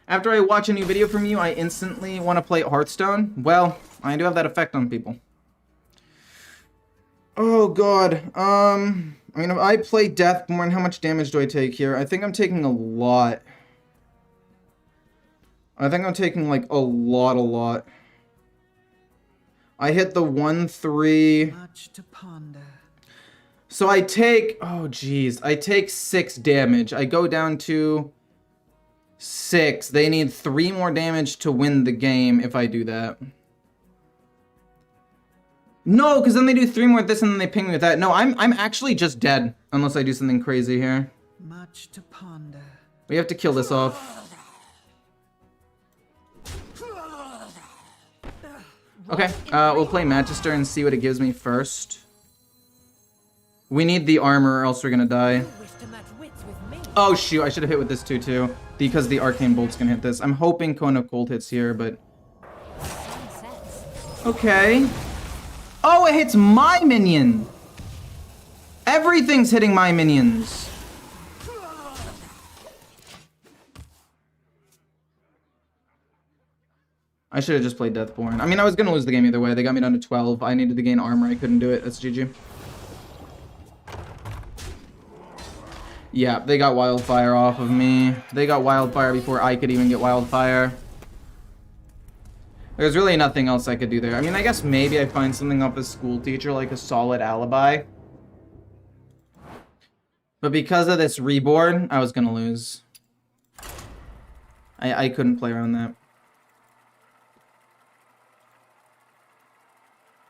After I watch a new video from you, I instantly want to play Hearthstone. Well, I do have that effect on people. Oh god. I mean, if I play Deathborn, how much damage do I take here? I think I'm taking a lot. I think I'm taking like a lot. I hit the 1-3.
Much to ponder.
So I take, oh geez, I take 6 damage. I go down to 6. They need 3 more damage to win the game if I do that. No, because then they do 3 more with this and then they ping me with that. No, I'm actually just dead unless I do something crazy here.
Much to ponder.
We have to kill this off. Okay, we'll play Magister and see what it gives me first. We need the armor or else we're gonna die. Oh shoot, I should have hit with this too, because the Arcane Bolt's gonna hit this. I'm hoping Cone of Cold hits here, but... Okay. Oh, it hits my minion! Everything's hitting my minions! I should have just played Deathborn. I mean, I was gonna lose the game either way. They got me down to 12. I needed to gain armor. I couldn't do it. That's GG. Yeah, they got Wildfire off of me. They got Wildfire before I could even get Wildfire. There's really nothing else I could do there. I mean, I guess maybe I find something off a school teacher, like a solid alibi. But because of this reborn, I was gonna lose. I couldn't play around that.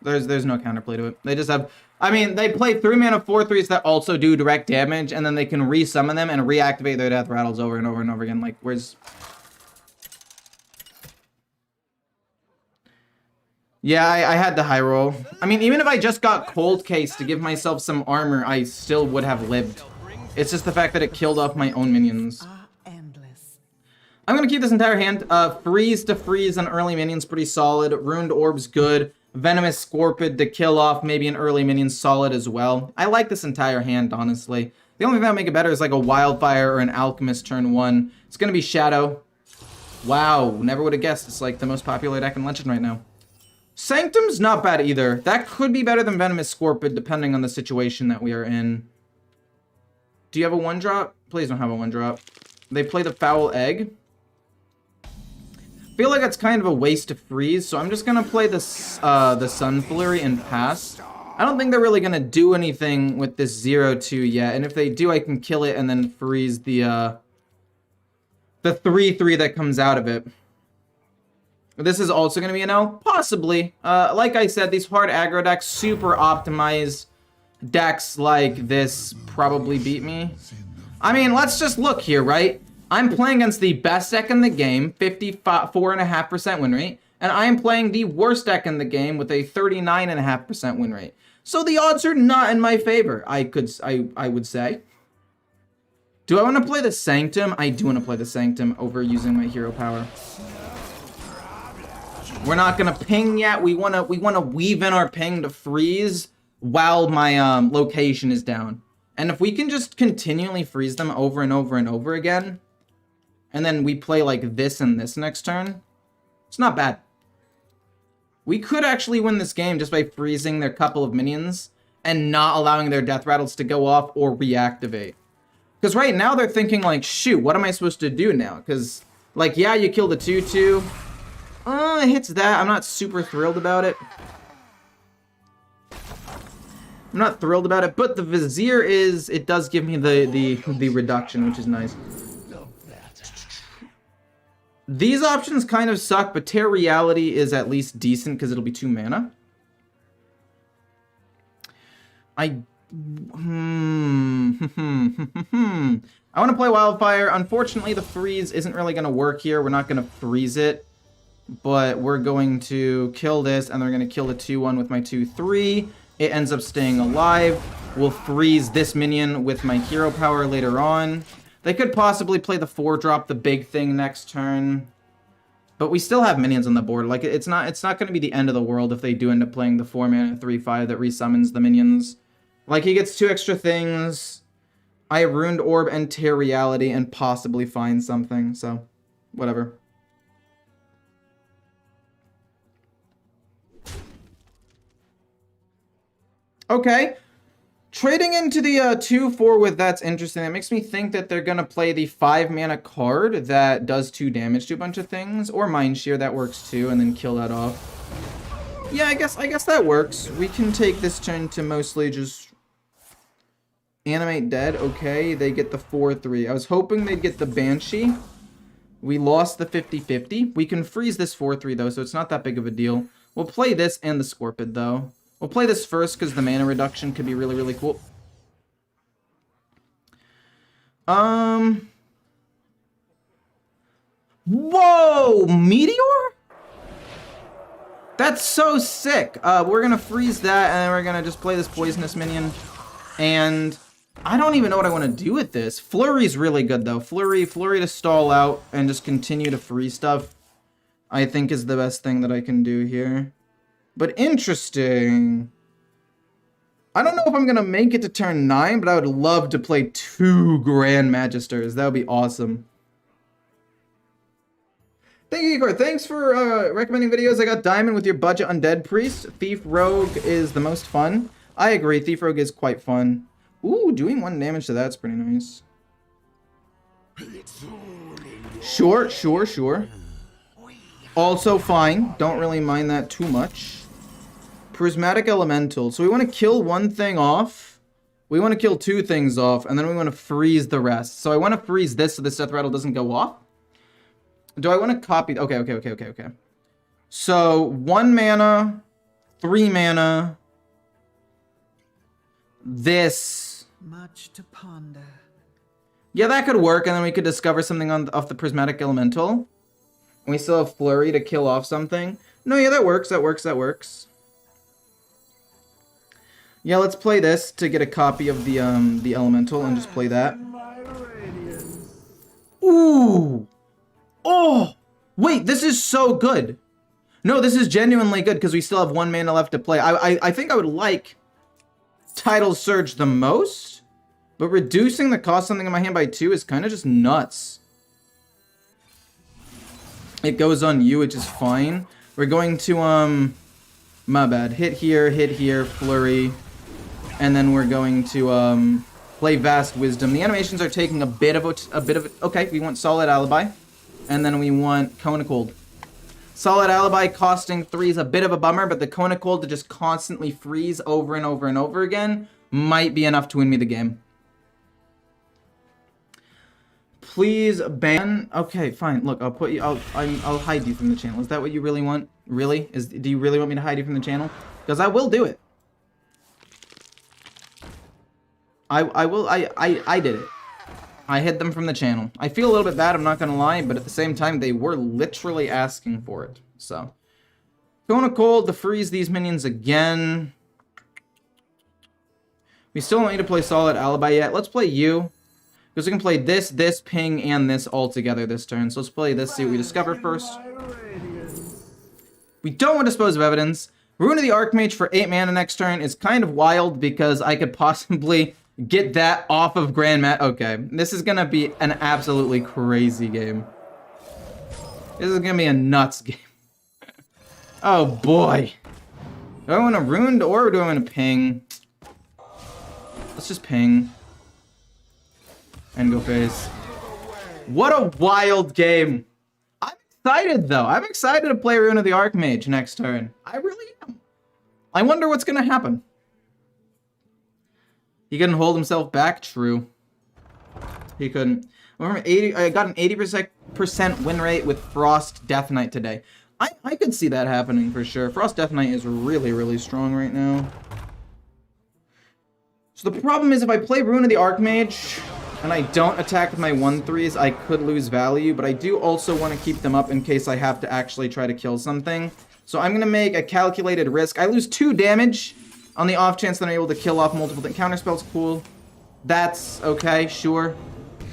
There's no counterplay to it. They just have... I mean, they play 3 mana 4/3s that also do direct damage, and then they can re-summon them and reactivate their death rattles over and over and over again. Like, where's... Yeah, I had the high roll. I mean, even if I just got Cold Case to give myself some armor, I still would have lived. It's just the fact that it killed off my own minions. I'm gonna keep this entire hand. Freeze to freeze an early minion's pretty solid. Ruined Orb's good. Venomous Scorpid to kill off maybe an early minion solid as well. I like this entire hand, honestly. The only thing that'll make it better is like a Wildfire or an Alchemist turn 1. It's gonna be Shadow. Wow, never would have guessed. It's like the most popular deck in Legend right now. Sanctum's not bad either. That could be better than Venomous Scorpid depending on the situation that we are in. Do you have a 1-drop? Please don't have a 1-drop. They play the Foul Egg. I feel like it's kind of a waste to freeze, so I'm just gonna play the Sun Flurry and pass. I don't think they're really gonna do anything with this 0-2 yet, and if they do, I can kill it and then freeze the 3-3 that comes out of it. This is also gonna be an L? Possibly. Like I said, these hard aggro decks, super optimized decks like this probably beat me. I mean, let's just look here, right? I'm playing against the best deck in the game, 54.5% win rate, and I am playing the worst deck in the game with a 39.5% win rate. So the odds are not in my favor, I would say. Do I want to play the Sanctum? I do want to play the Sanctum over using my hero power. We're not gonna ping yet. We wanna weave in our ping to freeze while my location is down. And if we can just continually freeze them over and over and over again, and then we play like this and this next turn, it's not bad. We could actually win this game just by freezing their couple of minions and not allowing their death rattles to go off or reactivate. Because right now they're thinking like, shoot, what am I supposed to do now? Because, like, yeah, you kill the 2-2. It hits that. I'm not super thrilled about it. I'm not thrilled about it, but the Vizier is, it does give me the reduction, which is nice. These options kind of suck, but Tear Reality is at least decent because it'll be 2 mana. I want to play Wildfire. Unfortunately, the freeze isn't really going to work here. We're not going to freeze it, but we're going to kill this, and they're going to kill the 2-1 with my 2-3. It ends up staying alive. We'll freeze this minion with my hero power later on. They could possibly play the 4-drop, the big thing next turn. But we still have minions on the board. Like, it's not going to be the end of the world if they do end up playing the 4-mana 3/5 that resummons the minions. Like, he gets 2 extra things. I have Ruined Orb and Tear Reality and possibly find something. So, Whatever. Okay. Trading into the 2/4 with that's interesting. That makes me think that they're gonna play the 5 mana card that does 2 damage to a bunch of things, or Mind Shear, that works too, and then kill that off. Yeah, I guess that works. We can take this turn to mostly just animate dead. Okay, they get the 4/3. I was hoping they'd get the Banshee. We lost the 50/50. We can freeze this 4/3 though, so it's not that big of a deal. We'll play this and the Scorpid though. We'll play this first because the mana reduction could be really, really cool. Whoa! Meteor? That's so sick. We're gonna freeze that, and then we're gonna just play this poisonous minion. And I don't even know what I want to do with this. Flurry's really good though. Flurry to stall out and just continue to free stuff, I think is the best thing that I can do here. But interesting. I don't know if I'm going to make it to turn 9, but I would love to play 2 Grand Magisters. That would be awesome. Thank you, Ecore. Thanks for recommending videos. I got Diamond with your budget Undead Priest. Thief Rogue is the most fun. I agree. Thief Rogue is quite fun. Ooh, doing 1 damage to that's pretty nice. Sure. Also fine. Don't really mind that too much. Prismatic Elemental. So we want to kill 1 thing off. We want to kill 2 things off. And then we want to freeze the rest. So I want to freeze this so this Death Rattle doesn't go off. Do I want to copy? Okay. So 1 mana. 3 mana. This.
Much to ponder.
Yeah, that could work. And then we could discover something off the Prismatic Elemental. And we still have Flurry to kill off something. No, yeah, that works. Yeah, let's play this to get a copy of the elemental and just play that. Ooh! Oh! Wait, this is so good. No, this is genuinely good because we still have 1 mana left to play. I think I would like Tidal Surge the most, but reducing the cost of something in my hand by 2 is kind of just nuts. It goes on you, which is fine. We're going to, my bad. Hit here, Flurry. And then we're going to, play Vast Wisdom. The animations are taking a bit of okay, we want Solid Alibi. And then we want Cone of Cold. Solid Alibi costing 3 is a bit of a bummer, but the Cone of Cold to just constantly freeze over and over again might be enough to win me the game. Please ban. Okay, fine. Look, I'll put you. I'll hide you from the channel. Is that what you really want? Really? Do you really want me to hide you from the channel? Because I will do it. I will. I did it. I hid them from the channel. I feel a little bit bad. I'm not gonna lie, but at the same time, they were literally asking for it. So, Cone of Cold to freeze these minions again. We still don't need to play Solid Alibi yet. Let's play you. Because we can play this, ping, and this all together this turn. So let's play this, see what we discover first. We don't want Dispose of Evidence. Rune of the Archmage for 8 mana next turn is kind of wild because I could possibly get that off of Grand Mat. Okay, this is going to be an absolutely crazy game. This is going to be a nuts game. Oh boy. Do I want to Rune or do I want to ping? Let's just ping. And go face. What a wild game. I'm excited though. I'm excited to play Rune of the Archmage next turn. I really am. I wonder what's gonna happen. He couldn't hold himself back? True. He couldn't. I got an 80% win rate with Frost Death Knight today. I could see that happening for sure. Frost Death Knight is really, really strong right now. So the problem is if I play Rune of the Archmage and I don't attack with my 1/3s, I could lose value, but I do also want to keep them up in case I have to actually try to kill something. So I'm going to make a calculated risk. I lose 2 damage on the off chance that I'm able to kill off multiple things. Counterspell's cool. That's okay, sure.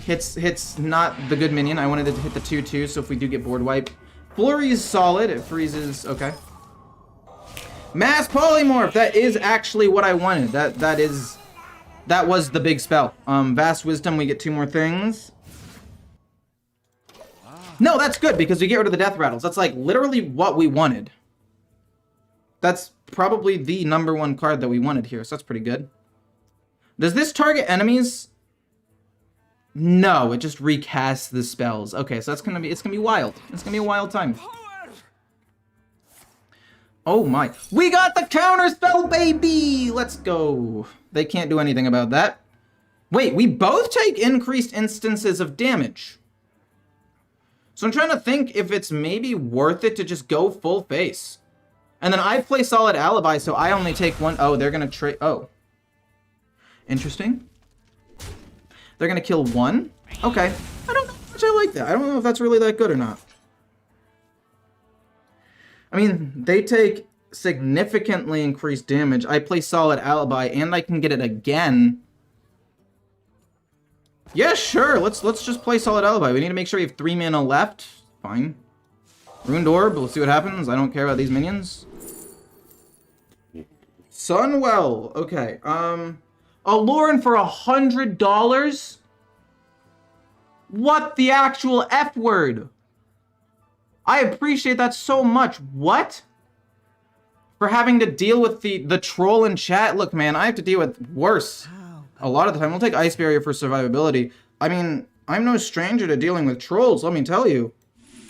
Hits not the good minion. I wanted it to hit the 2/2, so if we do get board wipe. Flurry is solid. It freezes. Okay. Mass Polymorph. That is actually what I wanted. That was the big spell. Vast Wisdom, we get 2 more things. No, that's good because we get rid of the death rattles. That's like literally what we wanted. That's probably the #1 card that we wanted here, so that's pretty good. Does this target enemies? No, it just recasts the spells. Okay, so it's gonna be wild. It's gonna be a wild time. Oh my. We got the counter spell, baby! Let's go. They can't do anything about that. Wait, we both take increased instances of damage. So I'm trying to think if it's maybe worth it to just go full face. And then I play Solid Alibi, so I only take one. Oh, they're gonna trade. Oh. Interesting. They're gonna kill one? Okay. I don't know how much I like that. I don't know if that's really that good or not. I mean, they take significantly increased damage. I play Solid Alibi, and I can get it again. Yeah, sure. Let's just play Solid Alibi. We need to make sure we have 3 mana left. Fine. Ruined Orb. Let's see what happens. I don't care about these minions. Sunwell. Okay. A Lauren for $100? What the actual F word? I appreciate that so much. What? For having to deal with the troll in chat? Look, man, I have to deal with worse. A lot of the time. We'll take Ice Barrier for survivability. I mean, I'm no stranger to dealing with trolls, let me tell you.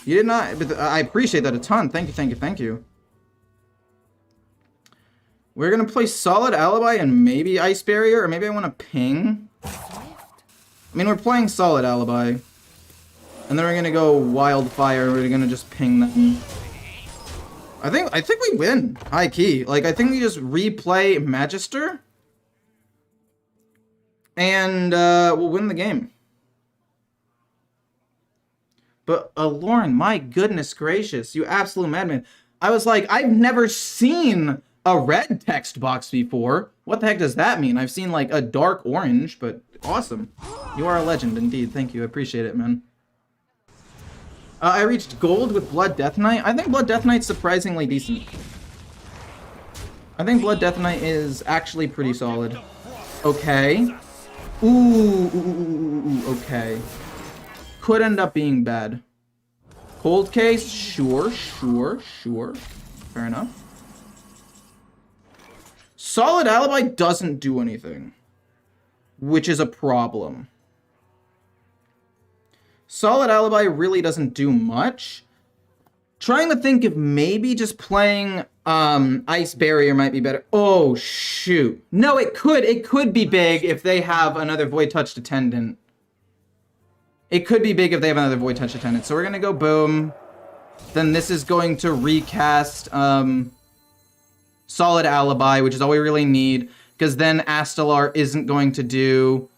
You did not... But I appreciate that a ton. Thank you, thank you, thank you. We're going to play Solid Alibi and maybe Ice Barrier, or maybe I want to ping. I mean, we're playing Solid Alibi. And then we're going to go Wildfire. We're going to just ping them. I think we win. High key. Like, I think we just replay Magister. And we'll win the game. But Lauren, my goodness gracious. You absolute madman. I was like, I've never seen a red text box before. What the heck does that mean? I've seen like a dark orange, but awesome. You are a legend indeed. Thank you. I appreciate it, man. I reached gold with Blood Death Knight. I think Blood Death Knight's surprisingly decent. I think Blood Death Knight is actually pretty solid. Okay. Ooh, okay. Could end up being bad. Cold Case? Sure. Fair enough. Solid Alibi doesn't do anything, which is a problem. Solid Alibi really doesn't do much. Trying to think if maybe just playing Ice Barrier might be better. Oh, shoot. No, it could be big if they have another Void Touched Attendant. It could be big if they have another Void Touched Attendant. So we're going to go boom. Then this is going to recast Solid Alibi, which is all we really need. Because then Astalar isn't going to do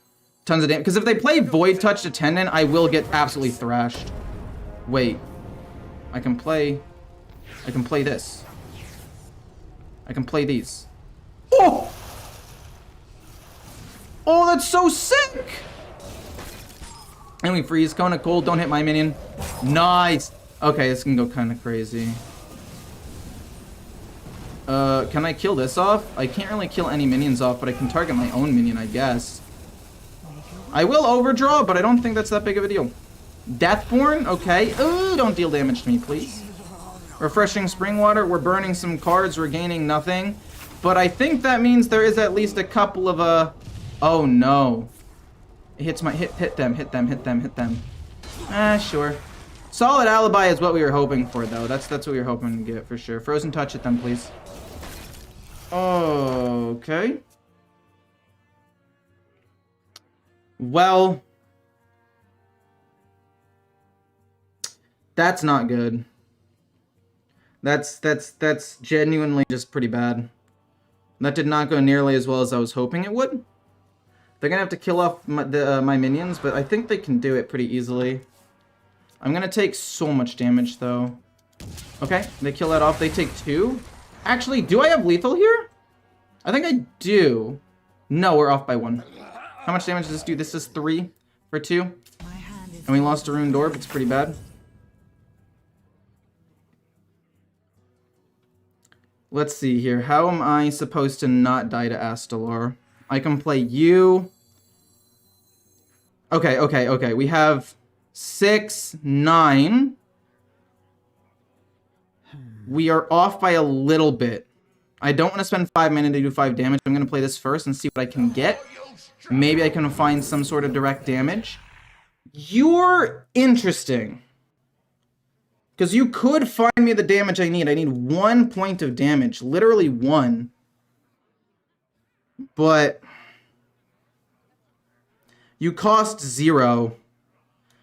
tons of damage. Because if they play Void Touched Attendant, I will get absolutely thrashed. Wait. I can play this. I can play these. Oh! Oh, that's so sick! And we freeze. Cone of Cold, don't hit my minion. Nice! Okay, this can go kind of crazy. Can I kill this off? I can't really kill any minions off, but I can target my own minion, I guess. I will overdraw, but I don't think that's that big of a deal. Deathborn? Okay. Ooh, don't deal damage to me, please. Refreshing Spring Water. We're burning some cards. We're gaining nothing. But I think that means there is at least a couple of, Oh, no. It hits my... Hit them. Ah, sure. Solid Alibi is what we were hoping for, though. That's what we were hoping to get, for sure. Frozen Touch at them, please. Okay. Well... That's not good. That's genuinely just pretty bad. That did not go nearly as well as I was hoping it would. They're gonna have to kill off my minions, but I think they can do it pretty easily. I'm gonna take so much damage though. Okay, they kill that off. They take 2. Actually, do I have lethal here? I think I do. No, we're off by 1. How much damage does this do? This is 3 for 2. And we lost a Ruined Orb. It's pretty bad. Let's see here. How am I supposed to not die to Astalar? I can play you. Okay. We have 6, 9. We are off by a little bit. I don't want to spend 5 mana to do 5 damage. I'm going to play this first and see what I can get. Maybe I can find some sort of direct damage. You're interesting. Because you could find me the damage I need. I need 1 point of damage. Literally 1. But you cost 0.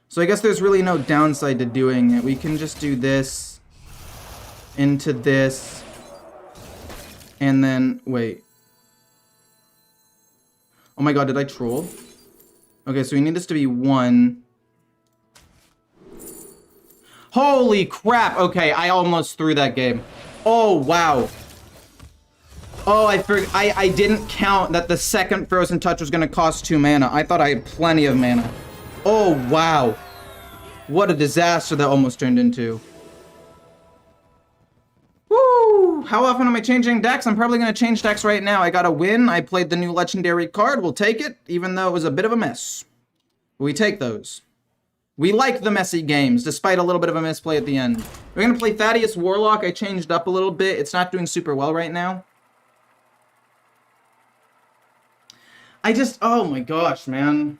So I guess there's really no downside to doing it. We can just do this into this. And then, wait. Oh my god, did I troll? Okay, so we need this to be 1. Holy crap! Okay, I almost threw that game. Oh, wow. Oh, I didn't count that the second Frozen Touch was gonna cost 2 mana. I thought I had plenty of mana. Oh, wow. What a disaster that almost turned into. Woo! How often am I changing decks? I'm probably gonna change decks right now. I got a win. I played the new legendary card. We'll take it, even though it was a bit of a mess. We take those. We like the messy games, despite a little bit of a misplay at the end. We're gonna play Thaddius Warlock. I changed up a little bit. It's not doing super well right now. Oh my gosh, man.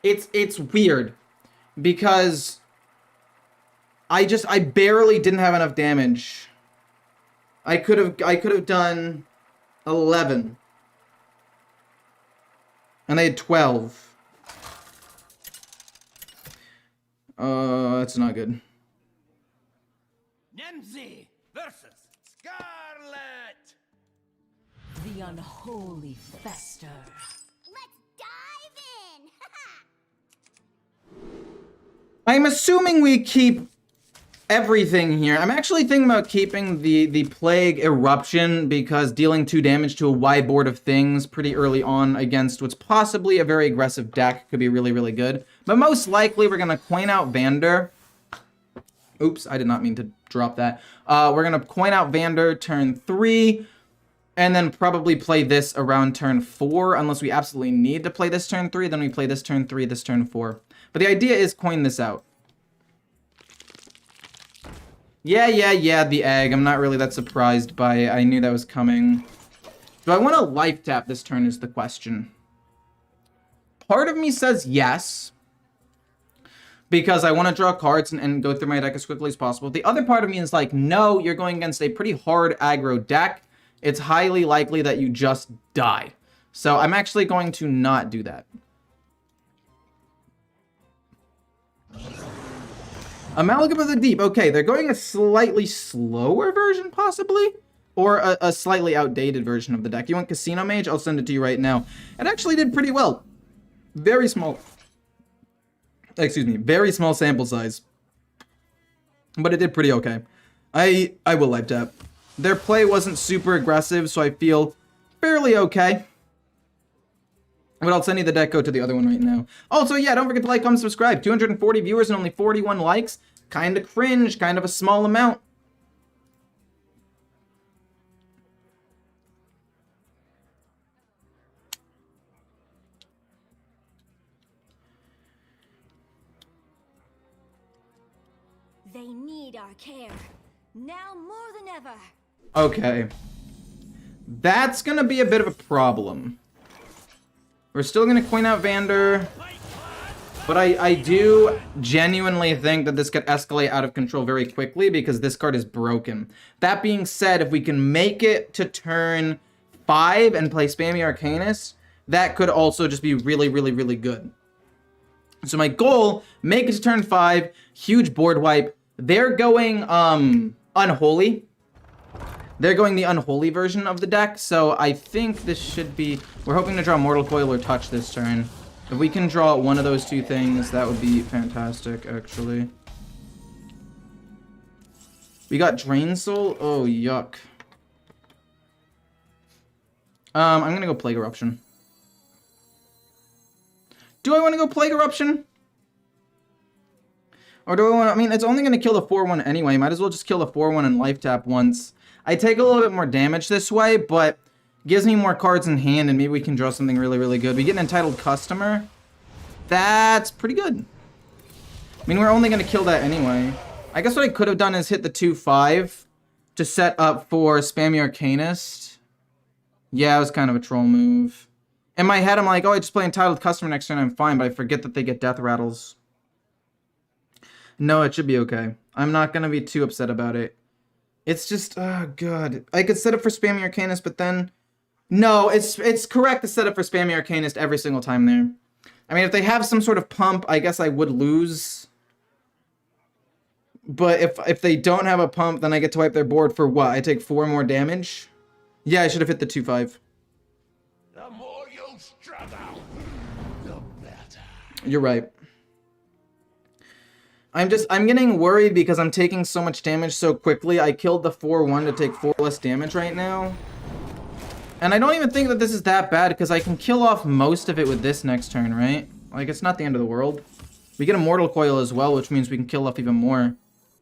It's weird. Because I barely didn't have enough damage. I could have done 11. And they had 12. That's not good.
Nemzi versus Scarlet.
The unholy fester.
Let's dive in!
I'm assuming we keep everything here. I'm actually thinking about keeping the Plague Eruption because dealing 2 damage to a wide board of things pretty early on against what's possibly a very aggressive deck could be really, really good. But most likely we're going to coin out Vander. Oops, I did not mean to drop that. We're going to coin out Vander turn 3 and then probably play this around turn 4 unless we absolutely need to play this turn 3. Then we play this turn 3, this turn 4. But the idea is coin this out. Yeah, the egg. I'm not really that surprised by it. I knew that was coming. Do I want to life tap this turn is the question. Part of me says yes. Because I want to draw cards and go through my deck as quickly as possible. The other part of me is like, no, you're going against a pretty hard aggro deck. It's highly likely that you just die. So I'm actually going to not do that. Amalgam of the Deep. Okay, they're going a slightly slower version, possibly? Or a slightly outdated version of the deck. You want Casino Mage? I'll send it to you right now. It actually did pretty well. Very small. Excuse me. Very small sample size. But it did pretty okay. I will live tap. Their play wasn't super aggressive, so I feel fairly okay. But I'll send you the deck code to the other one right now. Also, yeah, don't forget to like, comment, subscribe. 240 viewers and only 41 likes. Kind of cringe, kind of a small amount.
They need our care, now more than ever.
Okay. That's gonna be a bit of a problem. We're still gonna coin out Vander. But I do genuinely think that this could escalate out of control very quickly because this card is broken. That being said, if we can make it to turn 5 and play Spammy Arcanist, that could also just be really, really, really good. So my goal, make it to turn 5, huge board wipe. They're going Unholy. They're going the Unholy version of the deck, so I think this should be... We're hoping to draw Mortal Coil or Touch this turn. If we can draw one of those two things, that would be fantastic, actually. We got Drain Soul? Oh, yuck. I'm gonna go Plague Eruption. Do I want to go Plague Eruption? Or do I want to... I mean, it's only gonna kill the 4-1 anyway. Might as well just kill the 4-1 and life tap once. I take a little bit more damage this way, but Gives me more cards in hand, and maybe we can draw something really, really good. We get an Entitled Customer. That's pretty good. I mean, we're only going to kill that anyway. I guess what I could have done is hit the 2/5 to set up for Spammy Arcanist. Yeah, it was kind of a troll move. In my head, I'm like, oh, I just play Entitled Customer next turn, I'm fine, but I forget that they get Death Rattles. No, it should be okay. I'm not going to be too upset about it. It's just, oh, God. I could set up for Spammy Arcanist, but then... No, it's correct to set up for Spammy Arcanist every single time there. I mean, if they have some sort of pump, I guess I would lose. But if they don't have a pump, then I get to wipe their board for what? I take 4 more damage? Yeah, I should have hit the 2/5.
The more you struggle, the better.
You're right. I'm getting worried because I'm taking so much damage so quickly. I killed the 4/1 to take 4 less damage right now. And I don't even think that this is that bad because I can kill off most of it with this next turn, right? Like, it's not the end of the world. We get a Mortal Coil as well, which means we can kill off even more.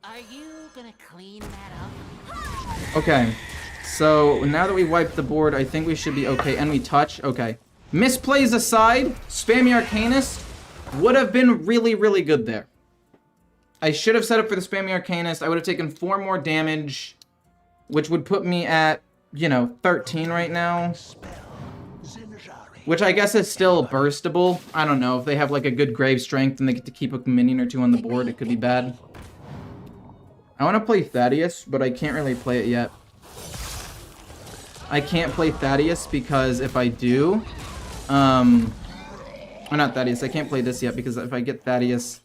Are you gonna clean that up?
Okay. So, now that we wiped the board, I think we should be okay. And we touch. Okay. Misplays aside, Spammy Arcanist would have been really, really good there. I should have set up for the Spammy Arcanist. I would have taken 4 more damage, which would put me at, you know, 13 right now. Which I guess is still burstable. I don't know. If they have, like, a good Grave Strength and they get to keep a minion or 2 on the board, it could be bad. I want to play Thaddius, but I can't really play it yet. I can't play Thaddius because if I do... Or not Thaddius. I can't play this yet because if I get Thaddius...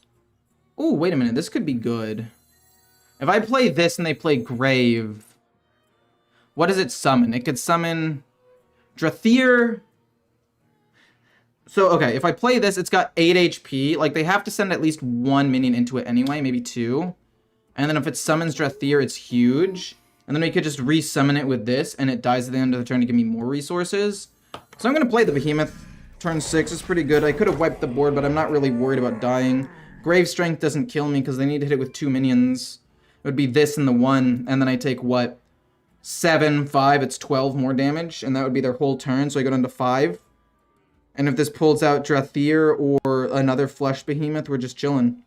Ooh, wait a minute. This could be good. If I play this and they play Grave... What does it summon? It could summon... Drathir... So, okay, if I play this, it's got 8 HP. Like, they have to send at least 1 minion into it anyway, maybe 2. And then if it summons Drathir, it's huge. And then we could just re-summon it with this, and it dies at the end of the turn to give me more resources. So I'm going to play the Behemoth. Turn 6 is pretty good. I could have wiped the board, but I'm not really worried about dying. Grave Strength doesn't kill me because they need to hit it with 2 minions. It would be this and the 1, and then I take, what? 7, 5, it's 12 more damage, and that would be their whole turn, so I go down to 5. And if this pulls out Drathir or another Flesh Behemoth, we're just chilling.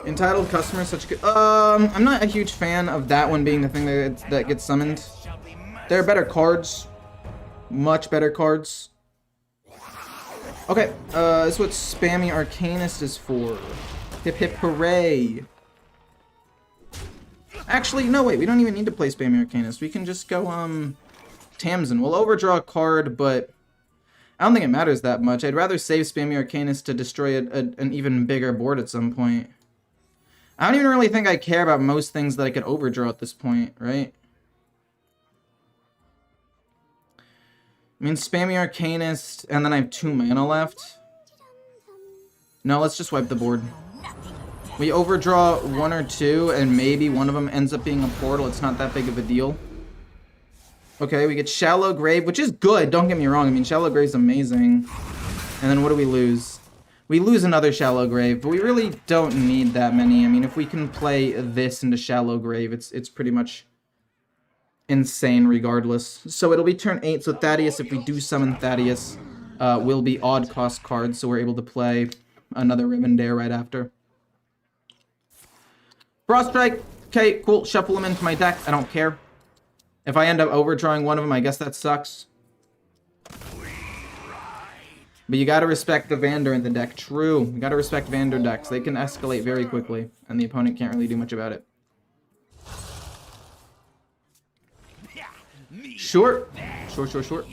Entitled Customer is such a good... I'm not a huge fan of that one being the thing that gets summoned. There are better cards. Much better cards. Okay, this is what Spammy Arcanist is for. Hip hip hooray. Actually, no, wait, we don't even need to play Spammy Arcanist. We can just go, Tamsin. We'll overdraw a card, but I don't think it matters that much. I'd rather save Spammy Arcanist to destroy an even bigger board at some point. I don't even really think I care about most things that I could overdraw at this point, right? I mean, Spammy Arcanist, and then I have 2 mana left. No, let's just wipe the board. We overdraw 1 or 2, and maybe one of them ends up being a portal. It's not that big of a deal. Okay, we get Shallow Grave, which is good, don't get me wrong. I mean, Shallow Grave's amazing. And then what do we lose? We lose another Shallow Grave, but we really don't need that many. I mean, if we can play this into Shallow Grave, it's pretty much insane regardless. So it'll be turn 8, so Thaddius, if we do summon Thaddius, will be odd cost cards, so we're able to play another Rivendare right after. Frost Strike, okay, cool, shuffle them into my deck, I don't care. If I end up overdrawing one of them, I guess that sucks. But you gotta respect the Vander in the deck. True. You gotta respect Vander decks. They can escalate very quickly, and the opponent can't really do much about it. Sure. Sure.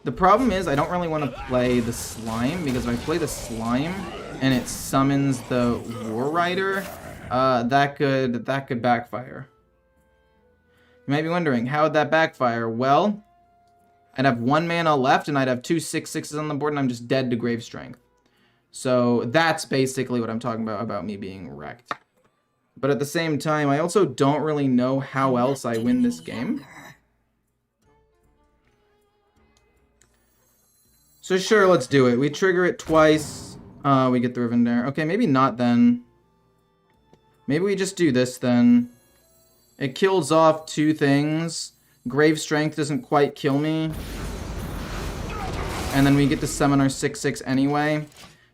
The problem is, I don't really want to play the Slime, because if I play the Slime, and it summons the War Rider, that could backfire. You might be wondering, how would that backfire? Well, I'd have 1 mana left, and I'd have 2 6/6s on the board, and I'm just dead to Grave Strength. So that's basically what I'm talking about me being wrecked. But at the same time, I also don't really know how else I win this game. So sure, let's do it. We trigger it twice. We get the Rivendare. Okay, maybe not then. Maybe we just do this then. It kills off 2 things. Grave Strength doesn't quite kill me. And then we get to summon our 6/6 anyway.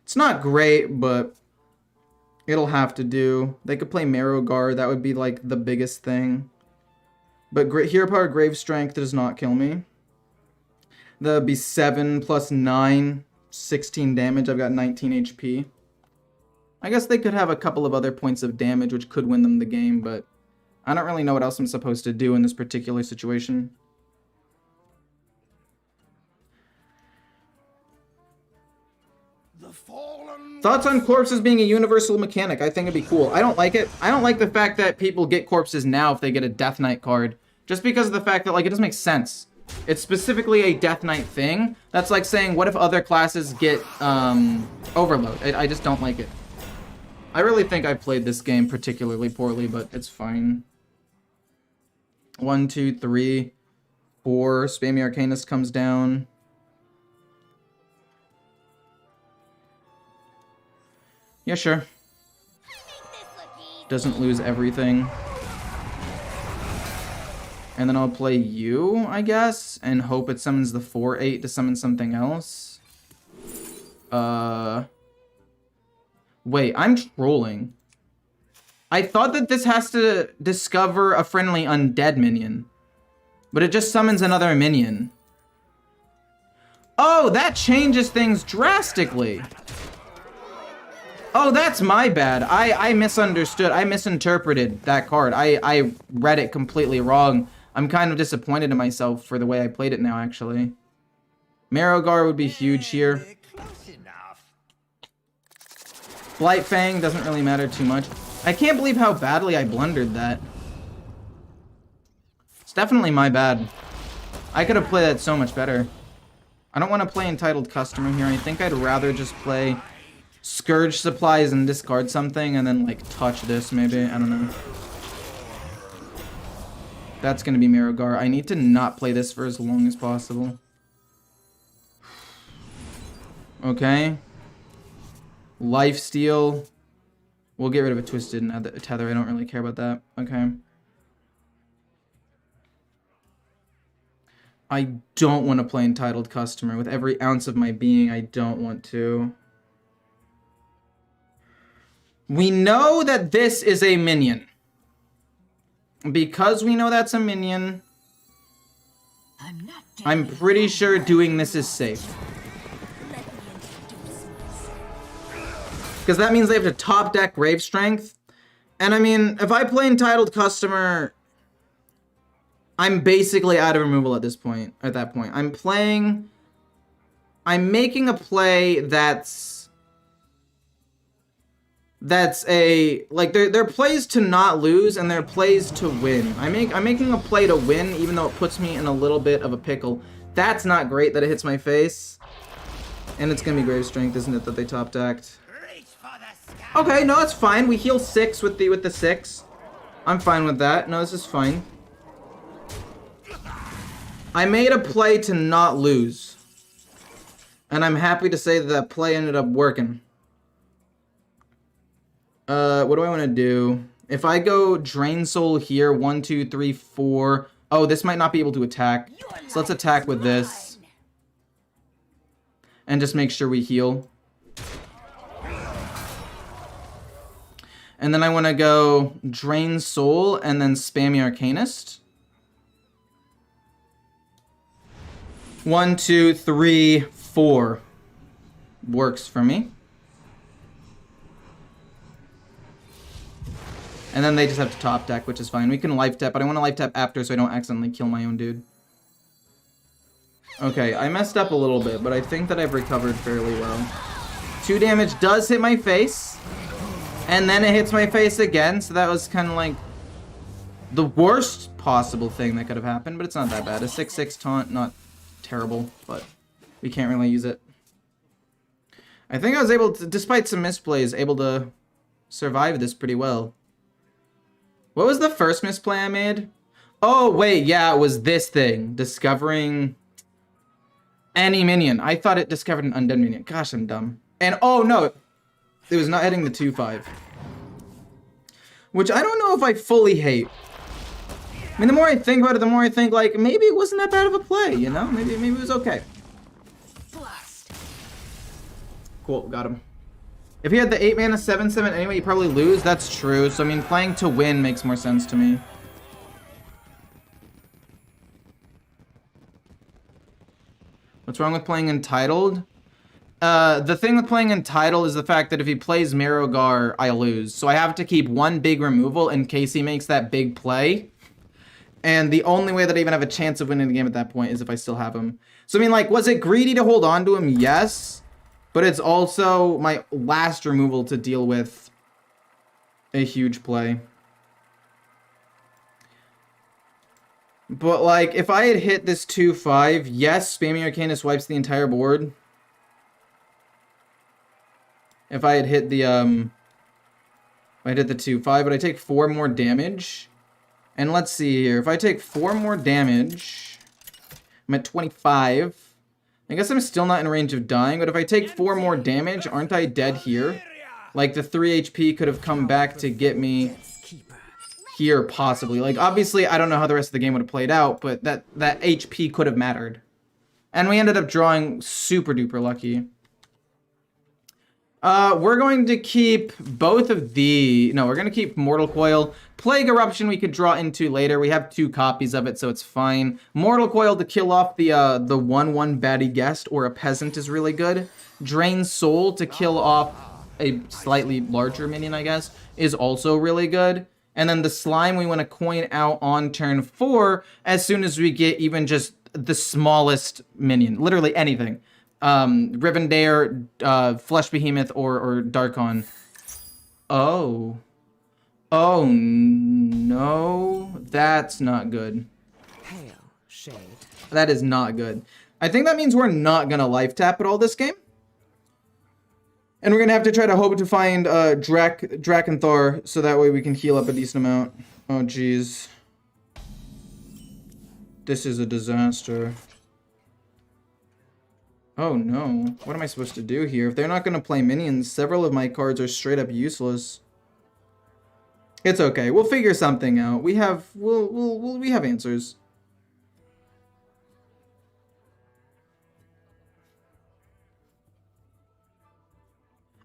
It's not great, but it'll have to do. They could play Marrow Guard. That would be like the biggest thing. But Hero Power Grave Strength does not kill me. That would be 7 plus 9, 16 damage. I've got 19 HP. I guess they could have a couple of other points of damage, which could win them the game, but I don't really know what else I'm supposed to do in this particular situation. Thoughts on corpses being a universal mechanic? I think it'd be cool. I don't like it. I don't like the fact that people get corpses now if they get a Death Knight card. Just because of the fact that, like, it doesn't make sense. It's specifically a Death Knight thing. That's like saying, what if other classes get Overload? I just don't like it. I really think I played this game particularly poorly, but it's fine. 1, 2, 3, 4. Spammy Arcanist comes down. Yeah, sure. Doesn't lose everything. And then I'll play you, I guess, and hope it summons the 4/8 to summon something else. Wait, I'm trolling. I thought that this has to discover a friendly undead minion. But it just summons another minion. Oh, that changes things drastically. Oh, that's my bad. I misunderstood. I misinterpreted that card. I read it completely wrong. I'm kind of disappointed in myself for the way I played it now, actually. Marrowgar would be huge here. Blight Fang doesn't really matter too much. I can't believe how badly I blundered that. It's definitely my bad. I could have played that so much better. I don't want to play Entitled Customer here. I think I'd rather just play Scourge Supplies and discard something and then, like, touch this, maybe. I don't know. That's going to be Marrowgar. I need to not play this for as long as possible. Okay. Lifesteal. We'll get rid of a Twisted Tether. I don't really care about that. Okay. I don't want to play Entitled Customer. With every ounce of my being, I don't want to. We know that this is a minion. Because we know that's a minion, I'm pretty sure doing this is safe. Because that means they have to top deck Grave Strength. And I mean, if I play Entitled Customer, I'm basically out of removal at this point. At that point, I'm making a play that's a, like, they're plays to not lose and they're plays to win. I'm making a play to win, even though it puts me in a little bit of a pickle. That's not great that it hits my face. And it's gonna be Grave Strength, isn't it, that they top decked? Okay, no, it's fine. We heal 6 with the 6. I'm fine with that. No, this is fine. I made a play to not lose. And I'm happy to say that that play ended up working. What do I want to do? If I go Drain Soul here, 1, 2, 3, 4. Oh, this might not be able to attack. So let's attack with this. And just make sure we heal. And then I want to go Drain Soul and then Spammy Arcanist. 1, 2, 3, 4. Works for me. And then they just have to top deck, which is fine. We can life tap, but I want to life tap after so I don't accidentally kill my own dude. Okay, I messed up a little bit, but I think that I've recovered fairly well. 2 damage does hit my face. And then it hits my face again, so that was kind of like the worst possible thing that could have happened, but it's not that bad. A 6/6 taunt, not terrible, but we can't really use it. I think I was able to, despite some misplays, able to survive this pretty well. What was the first misplay I made? Oh, wait, yeah, it was this thing. Discovering any minion. I thought it discovered an undead minion. Gosh, I'm dumb. And, oh, no, it was not hitting the 2/5. Which I don't know if I fully hate. mean, the more I think about it, the more I think, like, maybe it wasn't that bad of a play, you know? Maybe it was okay.
Blast.
Cool, got him. If he had the 8 mana 7/7 anyway, he'd probably lose. That's true. So, I mean, playing to win makes more sense to me. What's wrong with playing Entitled? The thing with playing Entitled is the fact that if he plays Marrowgar, I lose. So I have to keep one big removal in case he makes that big play. And the only way that I even have a chance of winning the game at that point is if I still have him. So, I mean, like, was it greedy to hold on to him? Yes. But it's also my last removal to deal with a huge play. But, like, if I had hit this 2/5, yes, Spamming Arcanist wipes the entire board. If I had hit the, if I did the 2/5, but I take 4 more damage. And let's see here. If I take 4 more damage, I'm at 25. I guess I'm still not in range of dying, but if I take 4 more damage, aren't I dead here? Like, the 3 HP could have come back to get me here, possibly. Like, obviously, I don't know how the rest of the game would have played out, but that HP could have mattered. And we ended up drawing super duper lucky. We're going to keep both of the... No, we're going to keep Mortal Coil. Plague Eruption we could draw into later. We have 2 copies of it, so it's fine. Mortal Coil to kill off the 1/1 baddie guest or a peasant is really good. Drain Soul to kill off a slightly larger minion, I guess, is also really good. And then the Slime we want to coin out on turn 4 as soon as we get even just the smallest minion. Literally anything. Rivendare, Flesh Behemoth, or Darkon. Oh. Oh, no. That's not good.
Hail, shade.
That is not good. I think that means we're not gonna life tap at all this game. And we're gonna have to try to hope to find, Drakenthor, so that way we can heal up a decent amount. Oh, jeez. This is a disaster. Oh no, what am I supposed to do here? If they're not going to play minions, several of my cards are straight up useless. It's okay, we'll figure something out. We have answers.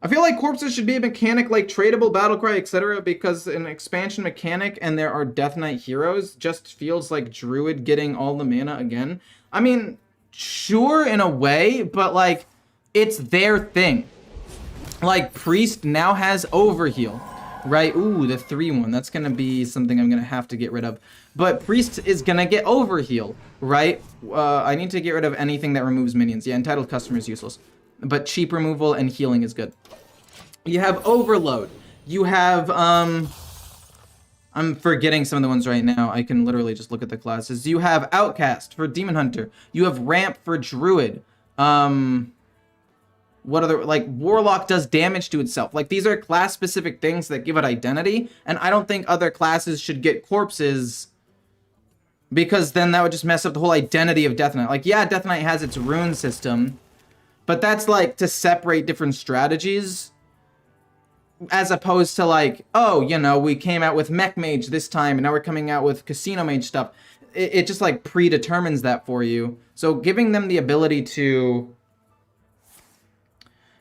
I feel like corpses should be a mechanic like tradable, battlecry, etc. because an expansion mechanic and there are Death Knight heroes just feels like druid getting all the mana again. I mean, sure, in a way, but, like, it's their thing. Like, Priest now has Overheal, right? Ooh, the 3/1. That's gonna be something I'm gonna have to get rid of. But Priest is gonna get Overheal, right? I need to get rid of anything that removes minions. Yeah, Entitled Customer is useless. But cheap removal and healing is good. You have Overload. You have, I'm forgetting some of the ones right now. I can literally just look at the classes. You have Outcast for Demon Hunter. You have Ramp for Druid. What other, like, Warlock does damage to itself. Like, these are class-specific things that give it identity, and I don't think other classes should get corpses because then that would just mess up the whole identity of Death Knight. Like, yeah, Death Knight has its rune system, but that's, like, to separate different strategies. As opposed to, like, oh, you know, we came out with Mech Mage this time, and now we're coming out with Casino Mage stuff. It just, like, predetermines that for you. So giving them the ability to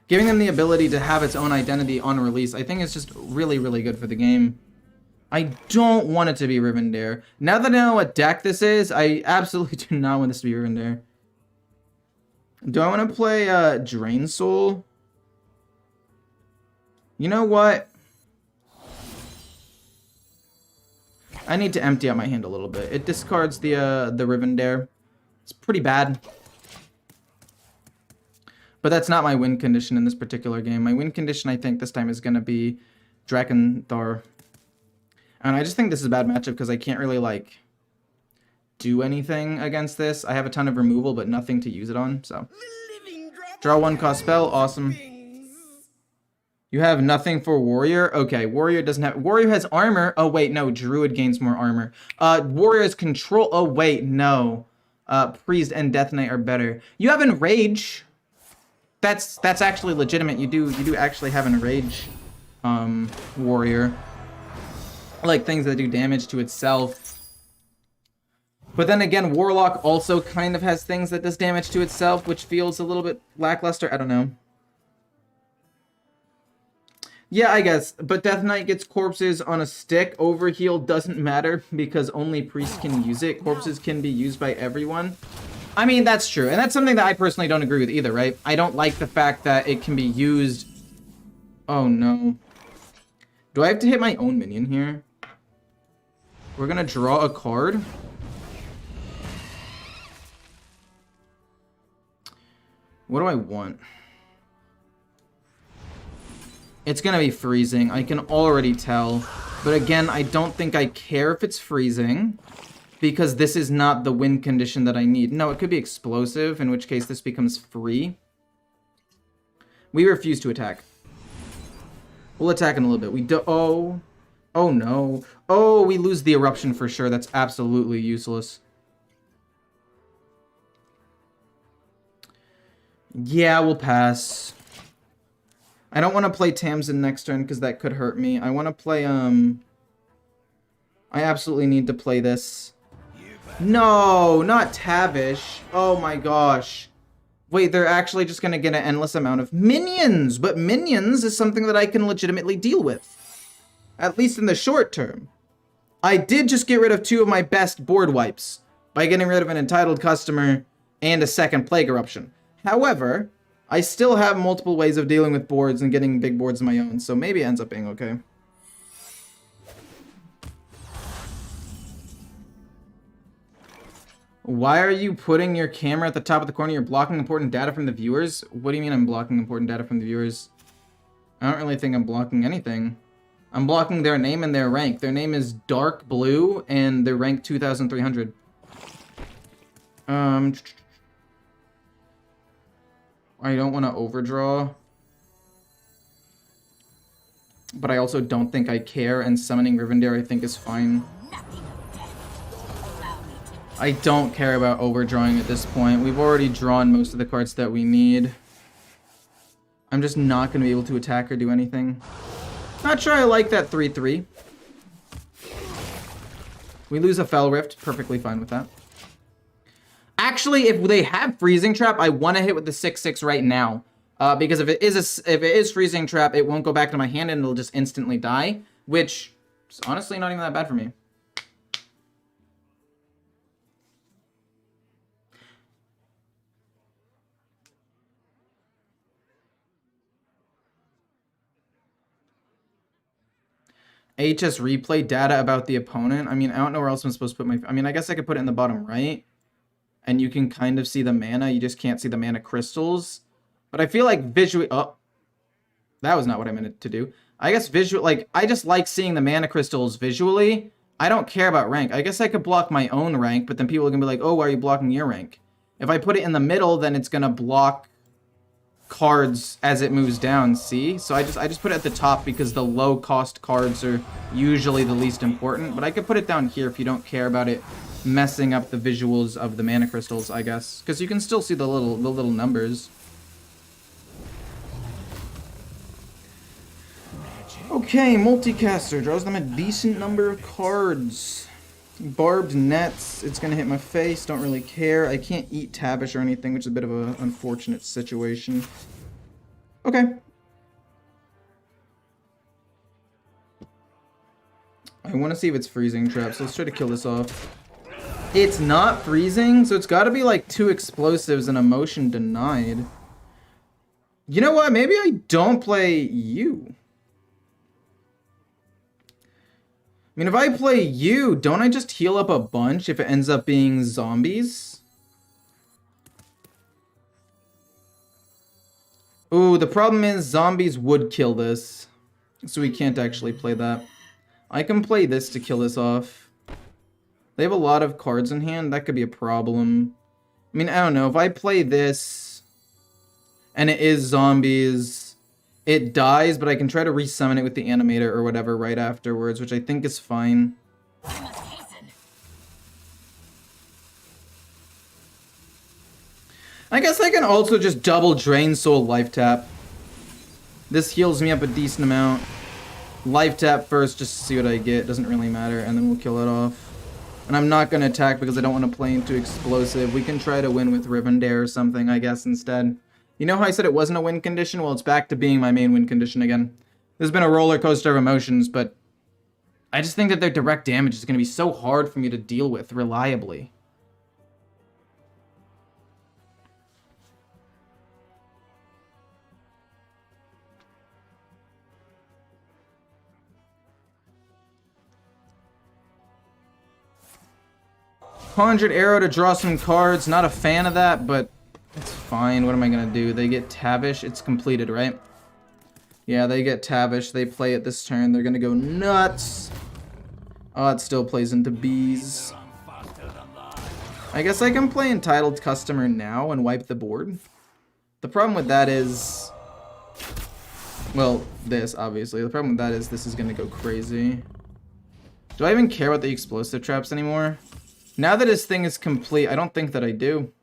have its own identity on release, I think is just really, really good for the game. I don't want it to be Rivendare. Now that I know what deck this is, I absolutely do not want this to be Rivendare. Do I want to play Drain Soul? You know what? I need to empty out my hand a little bit. It discards the Rivendare. It's pretty bad. But that's not my win condition in this particular game. My win condition, I think, this time is going to be Drakenthor. And I just think this is a bad matchup because I can't really, like, do anything against this. I have a ton of removal, but nothing to use it on, so. Draw 1 cost spell, awesome. You have nothing for Warrior? Okay, Warrior doesn't have... Warrior has armor. Oh, wait, no. Druid gains more armor. Warrior has control... Oh, wait, no. Priest and Death Knight are better. You have Enrage. That's actually legitimate. You do actually have Enrage, Warrior. Like, things that do damage to itself. But then again, Warlock also kind of has things that does damage to itself, which feels a little bit lackluster. I don't know. Yeah, I guess. But Death Knight gets corpses on a stick. Overheal doesn't matter because only priests can use it. Corpses can be used by everyone. I mean, that's true. And that's something that I personally don't agree with either, right? I don't like the fact that it can be used... Oh, no. Do I have to hit my own minion here? We're gonna draw a card. What do I want? It's gonna be freezing. I can already tell. But again, I don't think I care if it's freezing, because this is not the win condition that I need. No, it could be explosive, in which case this becomes free. We refuse to attack. We'll attack in a little bit. We do... Oh. Oh, no. Oh, we lose the eruption for sure. That's absolutely useless. Yeah, we'll pass. I don't want to play Tamsin next turn because that could hurt me. I want to play, I absolutely need to play this. No, not Tavish. Oh my gosh. Wait, they're actually just going to get an endless amount of minions. But minions is something that I can legitimately deal with. At least in the short term. I did just get rid of 2 of my best board wipes by getting rid of an entitled customer and a second plague eruption. However, I still have multiple ways of dealing with boards and getting big boards of my own, so maybe it ends up being okay. Why are you putting your camera at the top of the corner? You're blocking important data from the viewers? What do you mean I'm blocking important data from the viewers? I don't really think I'm blocking anything. I'm blocking their name and their rank. Their name is Dark Blue, and they're ranked 2,300. I don't want to overdraw. But I also don't think I care, and summoning Rivendare I think is fine. I don't care about overdrawing at this point. We've already drawn most of the cards that we need. I'm just not going to be able to attack or do anything. Not sure I like that 3-3. We lose a Fell Rift. Perfectly fine with that. Actually, if they have Freezing Trap, I want to hit with the 6-6 right now. Because if it is Freezing Trap, it won't go back to my hand and it'll just instantly die. Which is honestly not even that bad for me. HS replay data about the opponent. I mean, I don't know where else I'm supposed to put my... I mean, I guess I could put it in the bottom right. And you can kind of see the mana. You just can't see the mana crystals. But I feel like visually... Oh. That was not what I meant to do. I guess visual... Like, I just like seeing the mana crystals visually. I don't care about rank. I guess I could block my own rank, but then people are going to be like, oh, why are you blocking your rank? If I put it in the middle, then it's going to block cards as it moves down, see? So I just put it at the top because the low cost cards are usually the least important, but I could put it down here if you don't care about it messing up the visuals of the mana crystals, I guess, because you can still see the little numbers. Okay, multicaster draws them a decent number of cards. Barbed nets, it's gonna hit my face, don't really care. I can't eat Tavish or anything, which is a bit of an unfortunate situation. Okay. I want to see if it's freezing trap, so let's try to kill this off. It's not freezing, so it's gotta be like 2 explosives and a motion denied. You know what, maybe I don't play you. I mean, if I play you, don't I just heal up a bunch if it ends up being zombies? Ooh, the problem is zombies would kill this. So we can't actually play that. I can play this to kill this off. They have a lot of cards in hand. That could be a problem. I mean, I don't know. If I play this and it is zombies... It dies, but I can try to resummon it with the animator or whatever right afterwards, which I think is fine. I guess I can also just double Drain Soul Life Tap. This heals me up a decent amount. Life Tap first just to see what I get. Doesn't really matter, and then we'll kill it off. And I'm not going to attack because I don't want to play into explosive. We can try to win with Rivendare or something, I guess, instead. You know how I said it wasn't a win condition? Well, it's back to being my main win condition again. There's been a roller coaster of emotions, but I just think that their direct damage is going to be so hard for me to deal with reliably. Conjured Arrow to draw some cards. Not a fan of that, but it's fine. What am I going to do? They get Tavish. It's completed, right? Yeah, they get Tavish. They play it this turn. They're going to go nuts. Oh, it still plays into bees. I guess I can play Entitled Customer now and wipe the board. The problem with that is... Well, this, obviously. The problem with that is this is going to go crazy. Do I even care about the explosive traps anymore? Now that his thing is complete, I don't think that I do.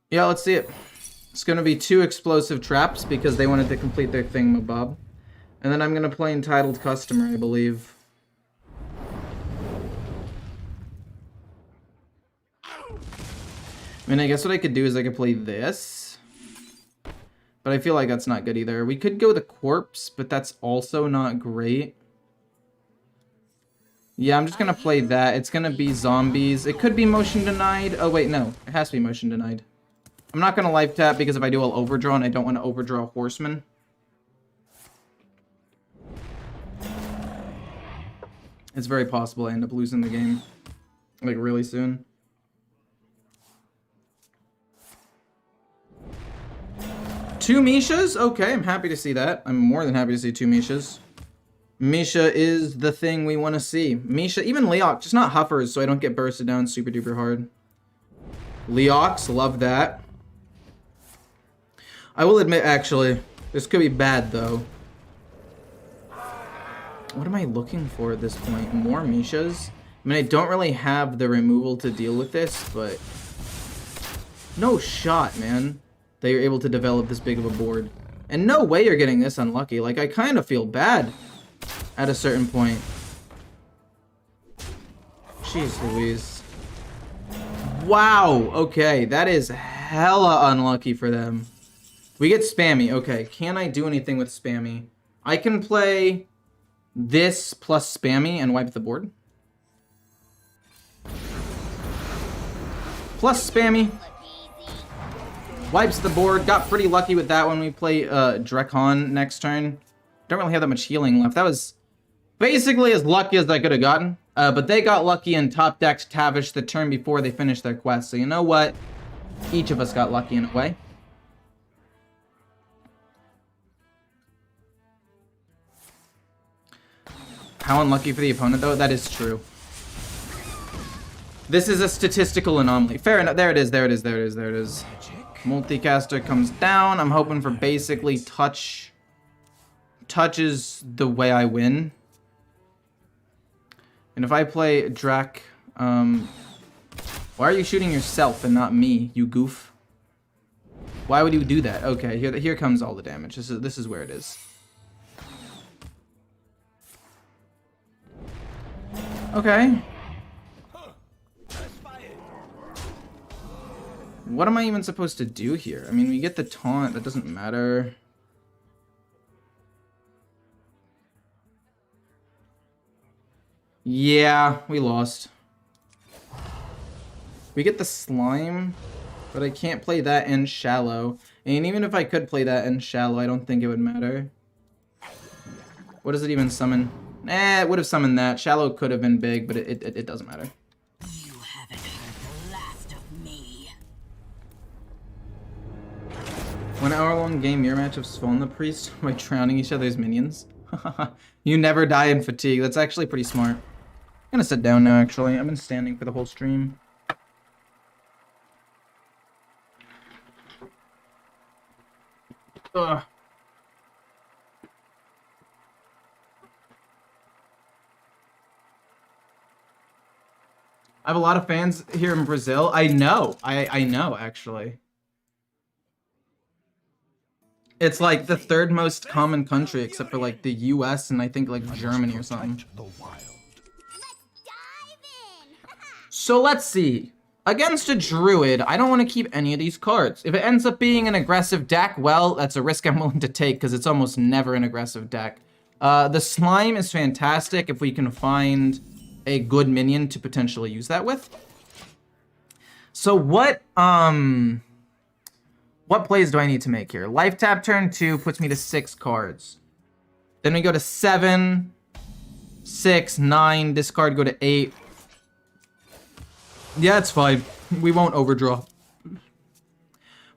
Yeah, let's see it. It's going to be 2 explosive traps because they wanted to complete their thingamabob. And then I'm going to play Entitled Customer, I believe. I mean, I guess what I could do is I could play this. But I feel like that's not good either. We could go the Corpse, but that's also not great. Yeah, I'm just going to play that. It's going to be zombies. It could be motion denied. Oh, wait, no. It has to be motion denied. I'm not going to life tap because if I do, I'll overdraw, and I don't want to overdraw Horseman. It's very possible I end up losing the game. Like, really soon. Two Mishas? Okay, I'm happy to see that. I'm more than happy to see 2 Mishas. Misha is the thing we want to see. Misha, even Leox, just not Huffers, so I don't get bursted down super duper hard. Leox, love that. I will admit, actually, this could be bad, though. What am I looking for at this point? More Mishas? I mean, I don't really have the removal to deal with this, but... No shot, man. They were able to develop this big of a board. And no way you're getting this unlucky. Like, I kind of feel bad at a certain point. Jeez Louise. Wow, okay. That is hella unlucky for them. We get Spammy. Okay, can I do anything with Spammy? I can play this plus Spammy and wipe the board. Plus Spammy. Wipes the board. Got pretty lucky with that when we play Drekon next turn. Don't really have that much healing left. That was basically as lucky as I could have gotten. But they got lucky and top decked Tavish the turn before they finished their quest. So you know what? Each of us got lucky in a way. How unlucky for the opponent, though? That is true. This is a statistical anomaly. Fair enough. There it is. There it is. There it is. There it is. Multicaster comes down. I'm hoping for basically touch. Touch is the way I win. And if I play Drak, why are you shooting yourself and not me, you goof? Why would you do that? Okay, here comes all the damage. This is where it is. Okay. What am I even supposed to do here? I mean, we get the taunt. That doesn't matter. Yeah, we lost. We get the slime, but I can't play that in shallow. And even if I could play that in shallow, I don't think it would matter. What does it even summon? It would have summoned that. Shallow could have been big, but it doesn't matter.
You haven't heard the last of me.
1 hour-long game mirror match of Spawn the Priest by drowning each other's minions. You never die in fatigue. That's actually pretty smart. I'm gonna sit down now, actually. I've been standing for the whole stream. Ugh. I have a lot of fans here in Brazil. I know. I know, actually. It's like the third most common country, except for like the US and I think like Germany or something.
The wild.
So let's see. Against a druid, I don't want to keep any of these cards. If it ends up being an aggressive deck, well, that's a risk I'm willing to take because it's almost never an aggressive deck. The slime is fantastic if we can find a good minion to potentially use that with. So what plays do I need to make here? Life tap turn 2 puts me to 6 cards. Then we go to 7, 6, 9, discard, go to 8. Yeah, it's fine. We won't overdraw.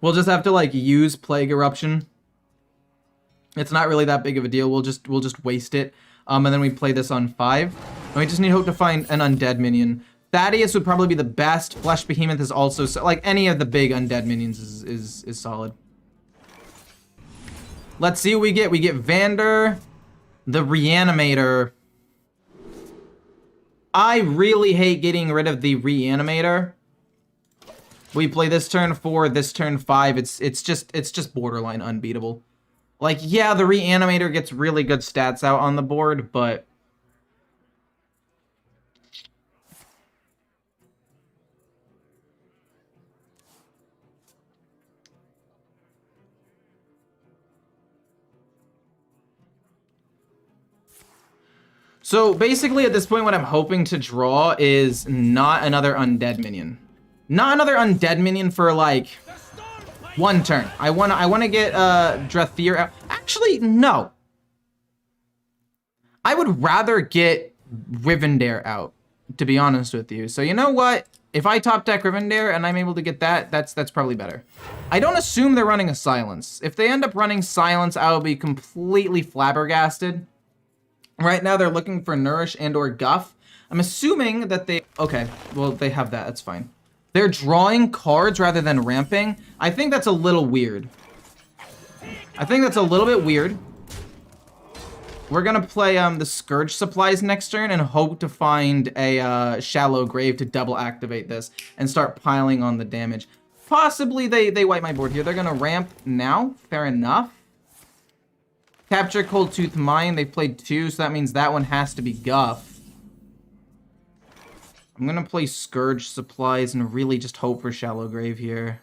We'll just have to like use Plague Eruption. It's not really that big of a deal. We'll just waste it. And then we play this on 5. And we just need hope to find an undead minion. Thaddius would probably be the best. Flesh Behemoth is also like any of the big undead minions is solid. Let's see what we get. We get Vander, the Reanimator. I really hate getting rid of the Reanimator. We play this turn 4, this turn 5. It's just borderline unbeatable. Like, yeah, the Reanimator gets really good stats out on the board, but so basically at this point what I'm hoping to draw is not another undead minion. Not another undead minion for like 1 turn. I wanna get Drathir out. Actually, no. I would rather get Rivendare out, to be honest with you. So you know what? If I top deck Rivendare and I'm able to get that, that's probably better. I don't assume they're running a Silence. If they end up running Silence, I will be completely flabbergasted. Right now, they're looking for Nourish and or Guff. I'm assuming that they... Okay, well, they have that. That's fine. They're drawing cards rather than ramping. I think that's a little weird. I think that's a little bit weird. We're going to play the Scourge Supplies next turn and hope to find a Shallow Grave to double activate this and start piling on the damage. Possibly they wipe my board here. They're going to ramp now. Fair enough. Capture Cold Tooth Mine. They've played 2, so that means that one has to be Guff. I'm gonna play Scourge Supplies and really just hope for Shallow Grave here.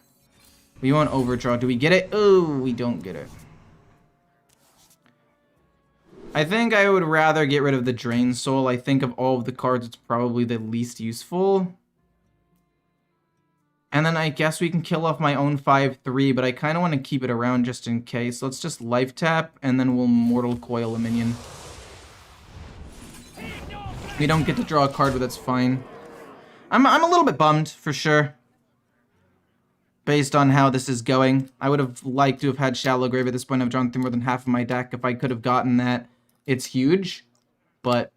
We want Overdraw. Do we get it? Oh, we don't get it. I think I would rather get rid of the Drain Soul. I think of all of the cards, it's probably the least useful. And then I guess we can kill off my own 5/3, but I kind of want to keep it around just in case. Let's just life tap, and then we'll Mortal Coil a minion. We don't get to draw a card, but that's fine. I'm a little bit bummed, for sure. Based on how this is going. I would have liked to have had Shallow Grave at this point. I've drawn through more than half of my deck. If I could have gotten that, it's huge. But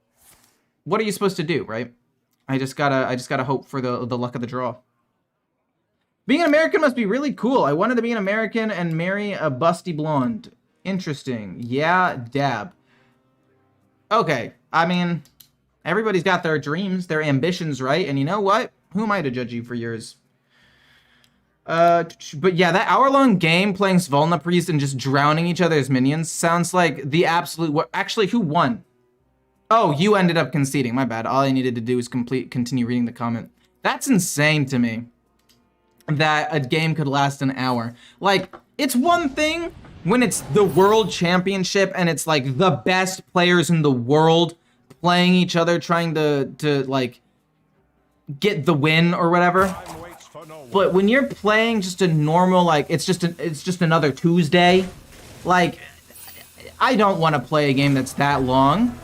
what are you supposed to do, right? I just gotta hope for the luck of the draw. Being an American must be really cool. I wanted to be an American and marry a busty blonde. Interesting. Yeah, dab. Okay, I mean, everybody's got their dreams, their ambitions, right? And you know what? Who am I to judge you for yours? But yeah, that hour-long game playing Svolna Priest and just drowning each other's minions sounds like the absolute... Actually, who won? Oh, you ended up conceding. My bad. All I needed to do was continue reading the comment. That's insane to me. That a game could last an hour. Like, it's one thing when it's the world championship and it's like the best players in the world playing each other, trying to like get the win or whatever. But when you're playing just a normal, like, it's just another Tuesday, like, I don't want to play a game that's that long.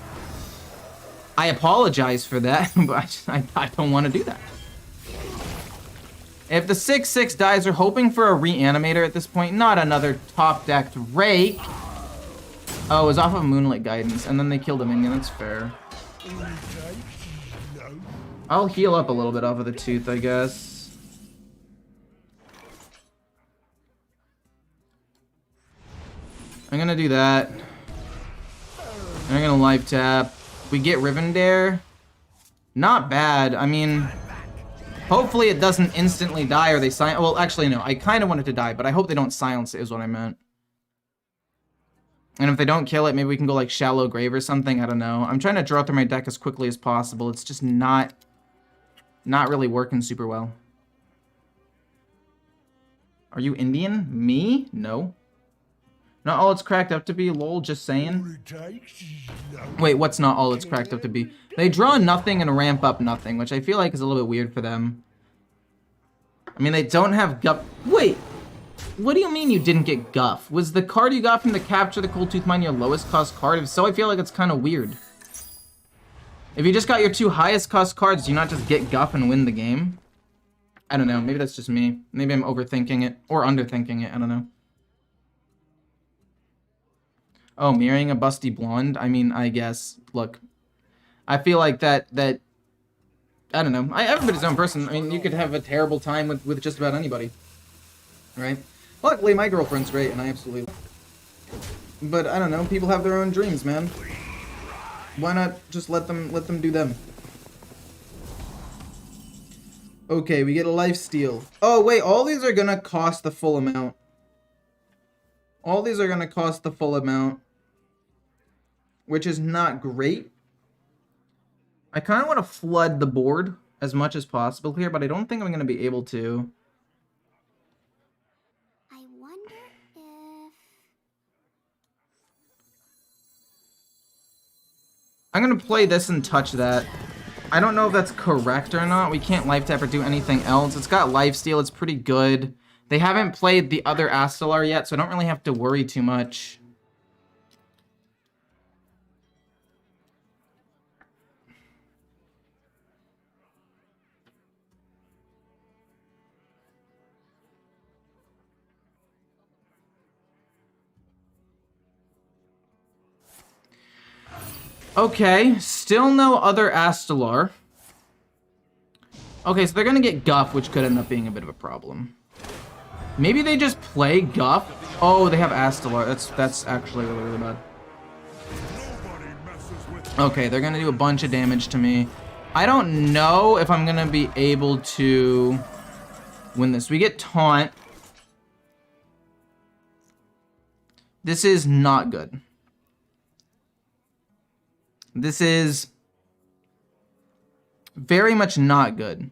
I apologize for that, but I don't want to do that. If the 6/6 dies, we're hoping for a Reanimator at this point, not another top-decked Rake. Oh, it was off of Moonlit Guidance, and then they killed a minion. That's fair. I'll heal up a little bit off of the Tooth, I guess. I'm gonna do that. And I'm gonna life tap. We get Rivendare. Not bad. I mean... Hopefully it doesn't instantly die or they silence... Well, actually, no. I kind of want it to die, but I hope they don't silence it is what I meant. And if they don't kill it, maybe we can go like Shallow Grave or something. I don't know. I'm trying to draw through my deck as quickly as possible. It's just not really working super well. Are you Indian? Me? No. Not all it's cracked up to be, lol, just saying. Wait, what's not all it's cracked up to be? They draw nothing and ramp up nothing, which I feel like is a little bit weird for them. I mean, they don't have guff. Wait, what do you mean you didn't get guff? Was the card you got from the Capture the Cold Tooth Mine your lowest cost card? If so, I feel like it's kind of weird. If you just got your 2 highest cost cards, do you not just get guff and win the game? I don't know, maybe that's just me. Maybe I'm overthinking it, or underthinking it, I don't know. Oh, marrying a busty blonde? I mean, I guess. Look, I feel like that I don't know. Everybody's his own person. I mean, you could have a terrible time with just about anybody. Right? Luckily, my girlfriend's great, and I absolutely... But, I don't know. People have their own dreams, man. Why not just let them do them? Okay, we get a lifesteal. Oh, wait. All these are gonna cost the full amount. All these are gonna cost the full amount. Which is not great. I kind of want to flood the board as much as possible here, but I don't think I'm going to be able to.
I wonder if...
I'm going to play this and touch that. I don't know if that's correct or not. We can't life tap or do anything else. It's got lifesteal. It's pretty good. They haven't played the other Astellar yet, so I don't really have to worry too much. Okay, still no other Astellar. Okay, so they're gonna get Guff, which could end up being a bit of a problem. Maybe they just play Guff. Oh, they have Astellar. That's actually really, really bad. Okay, they're gonna do a bunch of damage to me. I don't know if I'm gonna be able to win this. We get Taunt. This is not good. This is very much not good.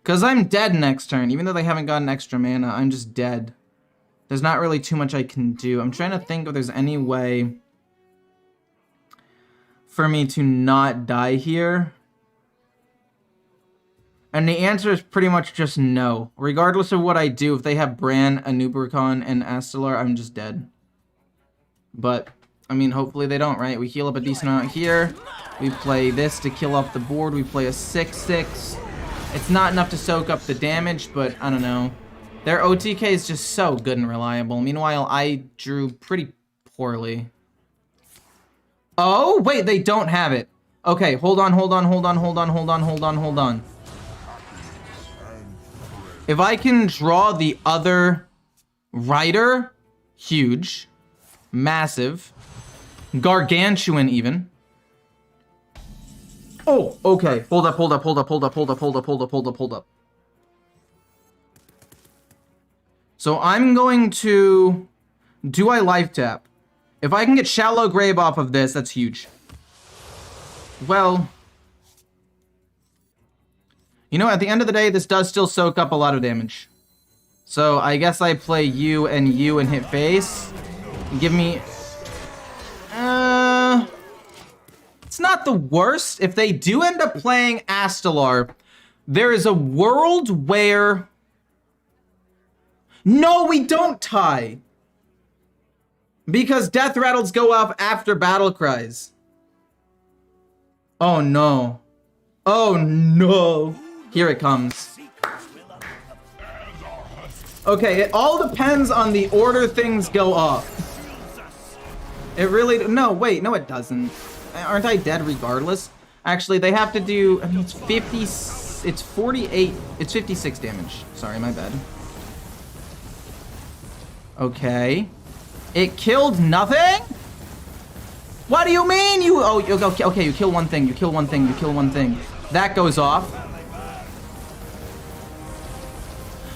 Because I'm dead next turn. Even though they haven't gotten extra mana, I'm just dead. There's not really too much I can do. I'm trying to think if there's any way for me to not die here. And the answer is pretty much just no. Regardless of what I do, if they have Bran, Anubricon, and Astellar, I'm just dead. But... I mean, hopefully they don't, right? We heal up a decent amount here. We play this to kill off the board. We play a 6/6. It's not enough to soak up the damage, but I don't know. Their OTK is just so good and reliable. Meanwhile, I drew pretty poorly. Oh, wait, they don't have it. Okay, hold on. If I can draw the other Rider, huge, massive, gargantuan even. Oh, okay. Hold up. So I'm going to... Do I life tap? If I can get Shallow Grave off of this, that's huge. Well... You know, at the end of the day, this does still soak up a lot of damage. So I guess I play you and hit face. Give me... It's not the worst. If they do end up playing Astellar, there is a world where... No, we don't tie! Because Death Rattles go off after Battle Cries. Oh no. Oh no. Here it comes. Okay, it all depends on the order things go up. It really... No, wait. No, it doesn't. Aren't I dead regardless? Actually, they have to do... I mean, it's 50... It's 48... It's 56 damage. Sorry, my bad. Okay. It killed nothing? What do you mean you... Oh, okay, you kill one thing. You kill one thing. You kill one thing. That goes off.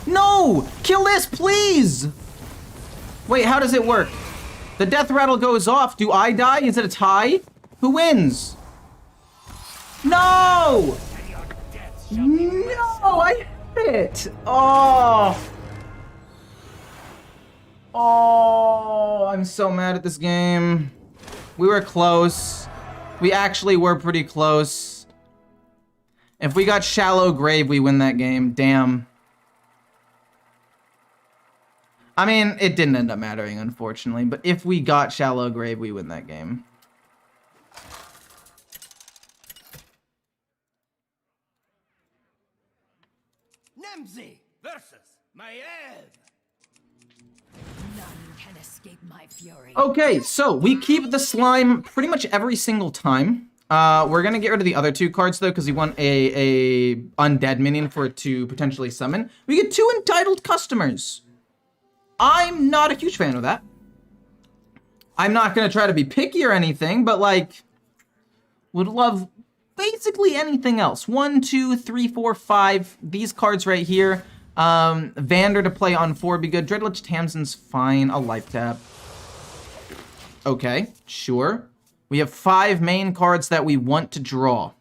No! Kill this, please! Wait, how does it work? The death rattle goes off. Do I die? Is it a tie? Who wins? No! No, I hit it. Oh. Oh, I'm so mad at this game. We were close. We actually were pretty close. If we got Shallow Grave, we win that game. Damn. I mean, it didn't end up mattering, unfortunately. But if we got Shallow Grave, we win that game.
Nemzi versus Maiev.
None can escape my fury.
Okay, so we keep the slime pretty much every single time. We're gonna get rid of the other 2 cards though, because we want a undead minion for it to potentially summon. We get 2 entitled customers. I'm not a huge fan of that. I'm not gonna try to be picky or anything, but like, would love basically anything else. 1, 2, 3, 4, 5. These cards right here. Vander to play on 4 would be good. Dreadlich Tamsin's fine. I'll life tap. Okay, sure. We have 5 main cards that we want to draw.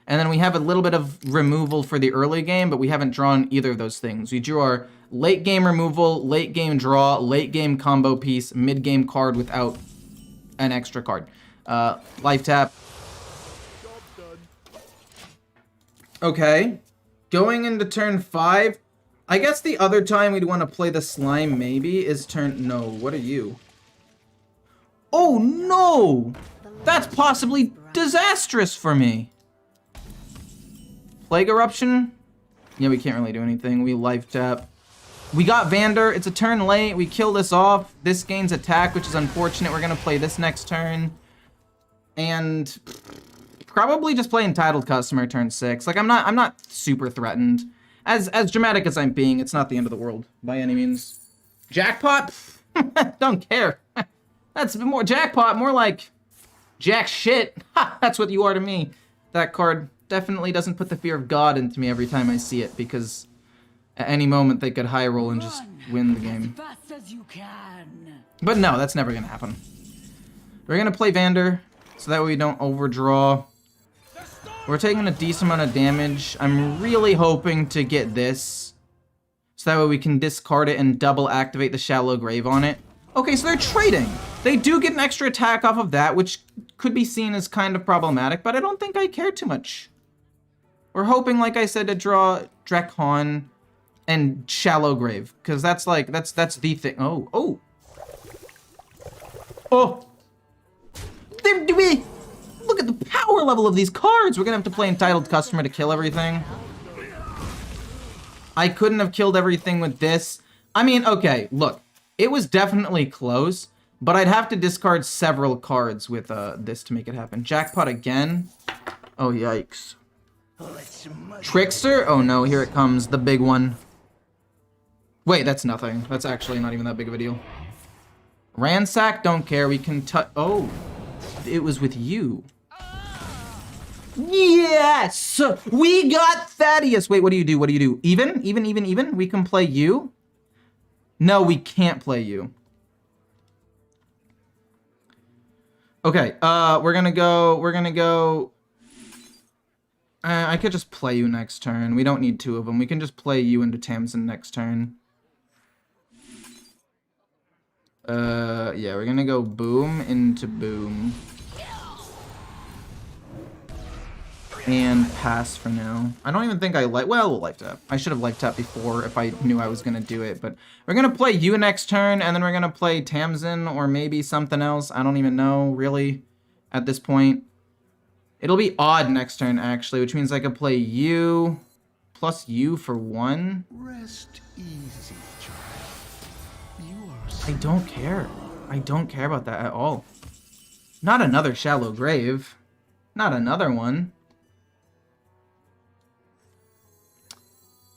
And then we have a little bit of removal for the early game, but we haven't drawn either of those things. We drew our late game removal, late game draw, late game combo piece, mid game card without an extra card. Life tap. Okay. Going into turn 5. I guess the other time we'd want to play the slime maybe is turn... No, what are you? Oh no! That's possibly disastrous for me. Plague Eruption? Yeah, we can't really do anything. We life tap. We got Vander. It's a turn late. We kill this off. This gains attack, which is unfortunate. We're gonna play this next turn. And probably just play Entitled Customer turn 6. Like I'm not super threatened. As dramatic as I'm being, it's not the end of the world by any means. Jackpot? Don't care. That's more jackpot, more like jack shit. Ha, that's what you are to me. That card definitely doesn't put the fear of God into me every time I see it, because at any moment they could high roll and just win the game.
As fast as you can.
But no, that's never gonna happen. We're gonna play Vander, so that way we don't overdraw. We're taking a decent amount of damage. I'm really hoping to get this, so that way we can discard it and double activate the Shallow Grave on it. Okay, so they're trading. They do get an extra attack off of that, which could be seen as kind of problematic, but I don't think I care too much. We're hoping, like I said, to draw Drekhan and Shallow Grave, because that's like, that's the thing. Oh, oh. Oh. Look at the power level of these cards. We're gonna have to play Entitled Customer to kill everything. I couldn't have killed everything with this. I mean, okay, look. It was definitely close, but I'd have to discard several cards with this to make it happen. Jackpot again. Oh, yikes. Trickster? Oh no, here it comes, the big one. Wait, that's nothing. That's actually not even that big of a deal. Ransack, don't care. We can touch... Oh, it was with you. Yes! We got Thaddius! Wait, what do you do? What do you do? Even? Even? We can play you? No, we can't play you. Okay, we're gonna go... I could just play you next turn. We don't need 2 of them. We can just play you into Tamsin next turn. Yeah, we're gonna go boom into boom. And pass for now. I don't even think I well, we'll life tap. I should have life tapped before if I knew I was gonna do it, but we're gonna play you next turn, and then we're gonna play Tamsin or maybe something else. I don't even know, really, at this point. It'll be odd next turn, actually, which means I could play you plus you for 1.
Rest easy, child. You are
I don't care. I don't care about that at all. Not another Shallow Grave. Not another one.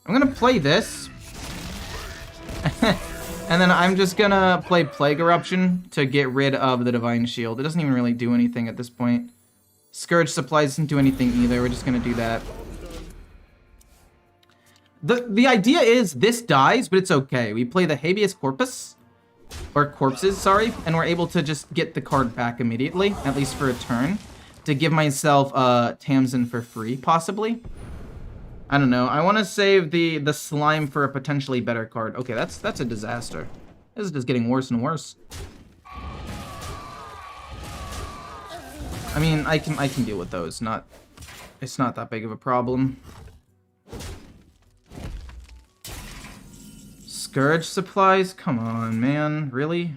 I'm gonna play this. And then I'm just gonna play Plague Eruption to get rid of the Divine Shield. It doesn't even really do anything at this point. Scourge Supply doesn't do anything either. We're just gonna do that. The idea is this dies, but it's okay. We play the Habeas Corpus, or corpses, sorry, and we're able to just get the card back immediately, at least for a turn, to give myself Tamsin for free, possibly. I don't know. I want to save the slime for a potentially better card. Okay, that's a disaster. This is just getting worse and worse. I mean, I can deal with those. It's not that big of a problem. Scourge supplies? Come on, man. Really?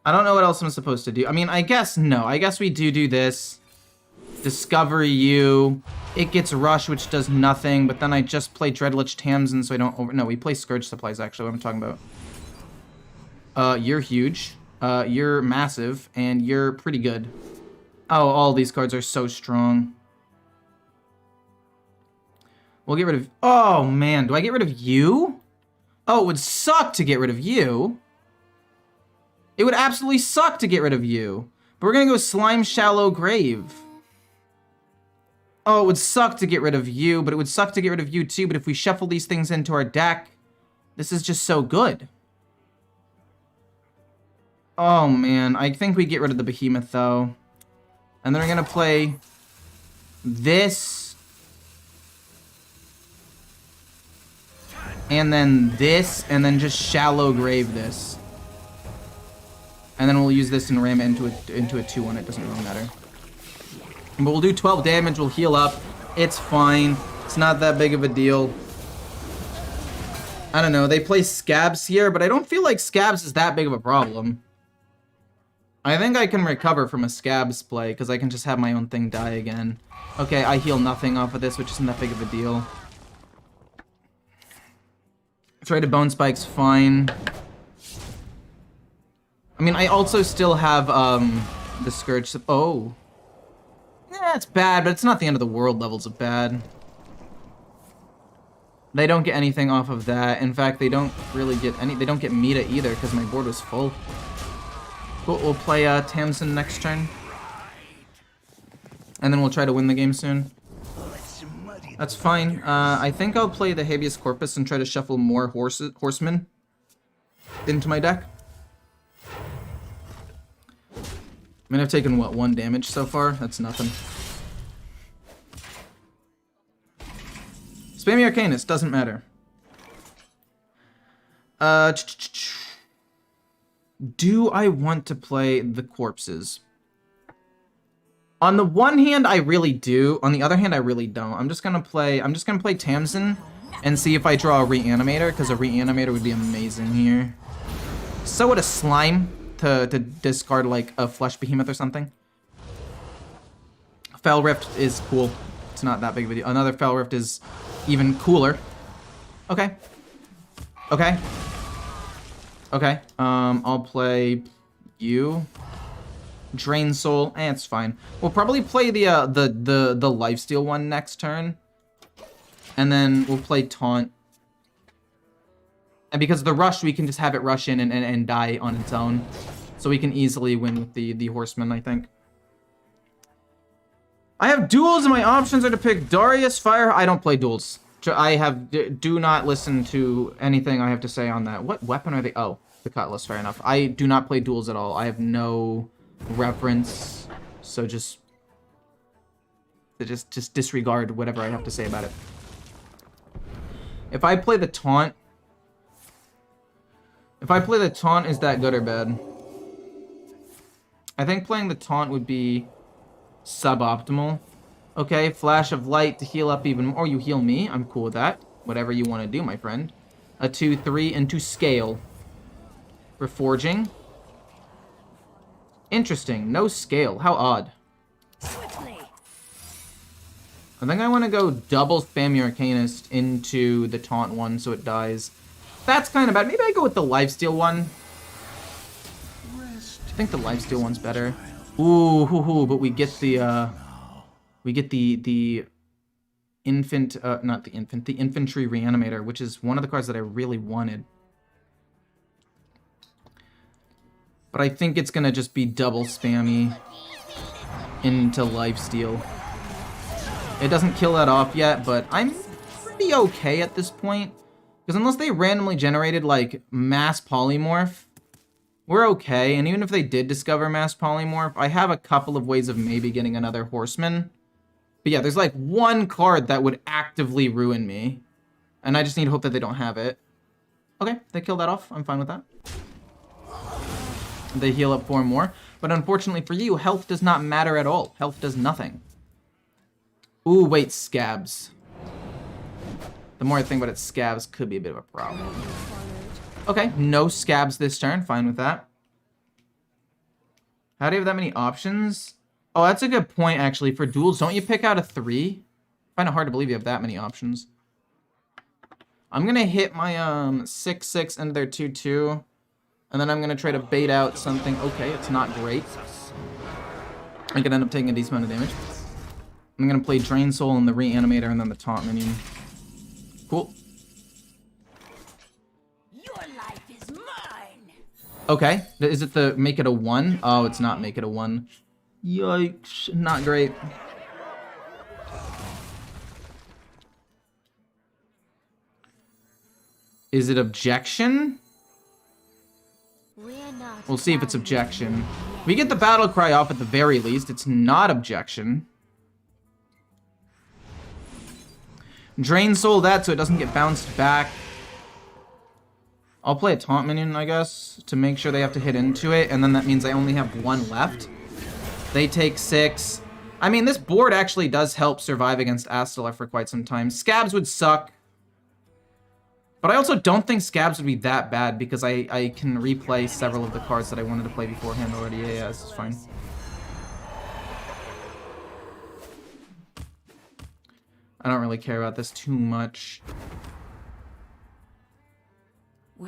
I don't know what else I'm supposed to do. I mean, I guess no. I guess we do this. Discovery you. It gets Rush, which does nothing, but then I just play Dreadlich Tamsin, so I don't No, we play Scourge supplies, actually, what I'm talking about. You're huge. You're massive, and you're pretty good. Oh, all these cards are so strong. We'll get rid of... Oh, man. Do I get rid of you? Oh, it would suck to get rid of you. It would absolutely suck to get rid of you. But we're going to go Slime Shallow Grave. Oh, it would suck to get rid of you, but it would suck to get rid of you too. But if we shuffle these things into our deck, this is just so good. Oh, man. I think we get rid of the Behemoth, though. And then we're going to play this. And then this. And then just Shallow Grave this. And then we'll use this and ram it into a 2-1. It doesn't really matter. But we'll do 12 damage. We'll heal up. It's fine. It's not that big of a deal. I don't know. They play Scabs here, but I don't feel like Scabs is that big of a problem. I think I can recover from a Scabs play, because I can just have my own thing die again. Okay, I heal nothing off of this, which isn't that big of a deal. Try to Bone Spike's fine. I mean, I also still have, the Scourge... Oh. Yeah, it's bad, but it's not the end of the world levels of bad. They don't get anything off of that. In fact, they don't really get any... They don't get Meta either, because my board was full. We'll play Tamsin next turn. And then we'll try to win the game soon. That's fine. I think I'll play the Habeas Corpus and try to shuffle more horsemen into my deck. I mean, I've taken, what, 1 damage so far? That's nothing. Spammy Arcanist, doesn't matter. Do I want to play the corpses? On the one hand, I really do. On the other hand, I really don't. I'm just gonna play Tamsin and see if I draw a Reanimator, because a Reanimator would be amazing here. So would a Slime to discard like a Flesh Behemoth or something. Fel Rift is cool. It's not that big of a deal. Another Fel Rift is even cooler. Okay. Okay. Okay. I'll play you. Drain Soul. It's fine. We'll probably play the Lifesteal one next turn. And then we'll play Taunt. And because of the Rush, we can just have it rush in and die on its own. So we can easily win with the Horseman, I think. I have duels and my options are to pick Darius, Fire. I don't play duels. Do not listen to anything I have to say on that. What weapon are they? Oh, the Cutlass, fair enough. I do not play duels at all. I have no reference. So just disregard whatever I have to say about it. If I play the Taunt... If I play the Taunt, is that good or bad? I think playing the Taunt would be suboptimal. Okay, Flash of Light to heal up even more. Or you heal me. I'm cool with that. Whatever you want to do, my friend. A 2/3 into Scale. Reforging. Interesting. No Scale. How odd.
Swiftly.
I think I want to go double Spammy Arcanist into the Taunt one so it dies. That's kind of bad. Maybe I go with the Lifesteal one. I think the Lifesteal one's better. Ooh, but we get the the Infantry Reanimator, which is one of the cards that I really wanted. But I think it's gonna just be double Spammy into Lifesteal. It doesn't kill that off yet, but I'm pretty okay at this point. Because unless they randomly generated, like, mass polymorph, we're okay. And even if they did discover mass polymorph, I have a couple of ways of maybe getting another horseman. But yeah, there's like one card that would actively ruin me. And I just need to hope that they don't have it. Okay, they killed that off. I'm fine with that. They heal up 4 more. But unfortunately for you, health does not matter at all. Health does nothing. Ooh, wait, scabs. The more I think about it, scabs could be a bit of a problem. Okay, no scabs this turn. Fine with that. How do you have that many options? Oh, that's a good point, actually. For duels, don't you pick out a 3? I find it hard to believe you have that many options. I'm going to hit my 6/6 into their 2/2. And then I'm going to try to bait out something. Okay, it's not great. I could end up taking a decent amount of damage. I'm going to play Drain Soul and the Reanimator and then the Taunt Minion. Cool.
Your life is mine.
Okay, is it the make it a 1? Oh, it's not make it a 1. Yikes, not great. Is it objection? We'll see if it's objection. We get the battle cry off at the very least. It's not objection. Drain Soul that so it doesn't get bounced back. I'll play a Taunt Minion, I guess, to make sure they have to hit into it, and then that means I only have 1 left. They take 6. I mean, this board actually does help survive against Astalar for quite some time. Scabs would suck. But I also don't think Scabs would be that bad because I can replay several of the cards that I wanted to play beforehand already. Yeah, this is fine. I don't really care about this too much.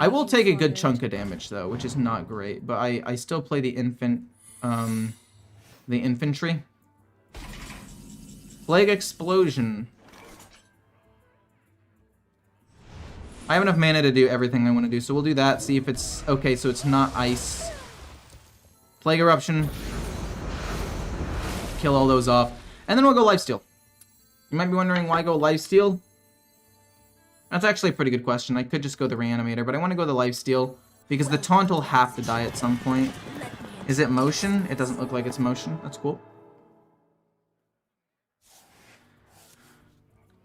I will take a good chunk of damage though, which is not great. But I still play the infantry. Plague Explosion. I have enough mana to do everything I want to do, so we'll do that, see if it's... Okay, so it's not ice. Plague Eruption. Kill all those off. And then we'll go Lifesteal. You might be wondering why go Lifesteal? That's actually a pretty good question. I could just go the Reanimator, but I want to go the Lifesteal because the Taunt will have to die at some point. Is it motion? It doesn't look like it's motion. That's cool.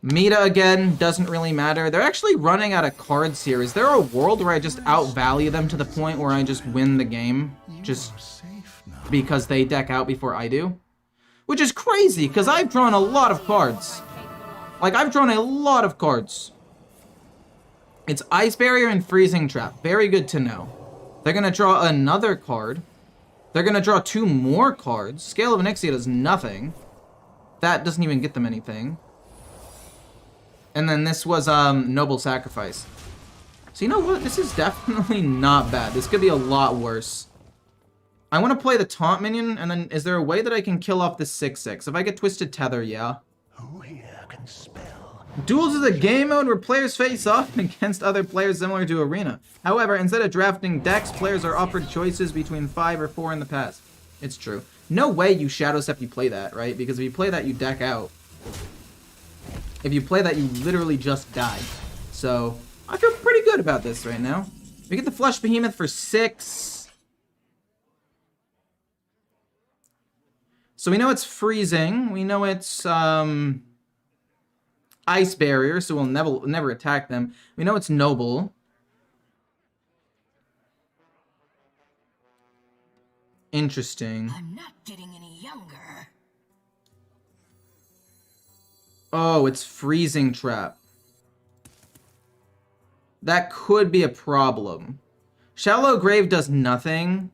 Meta, again, doesn't really matter. They're actually running out of cards here. Is there a world where I just outvalue them to the point where I just win the game? Just because they deck out before I do? Which is crazy, because I've drawn a lot of cards. Like, I've drawn a lot of cards. It's Ice Barrier and Freezing Trap. Very good to know. They're going to draw another card. They're going to draw 2 more cards. Scale of Onyxia does nothing. That doesn't even get them anything. And then this was Noble Sacrifice. So you know what? This is definitely not bad. This could be a lot worse. I want to play the Taunt Minion, and then is there a way that I can kill off this 6/6? If I get Twisted Tether, yeah.
Who here can spell?
Duels is a game mode where players face off against other players similar to Arena. However, instead of drafting decks, players are offered choices between 5 or 4 in the past. It's true. No way you Shadow Step you play that, right? Because if you play that, you deck out. If you play that, you literally just die. So, I feel pretty good about this right now. We get the Flesh Behemoth for 6. So we know it's freezing. We know it's Ice Barrier, so we'll never attack them. We know it's Noble. Interesting.
I'm not getting any younger.
Oh, it's Freezing Trap. That could be a problem. Shallow Grave does nothing.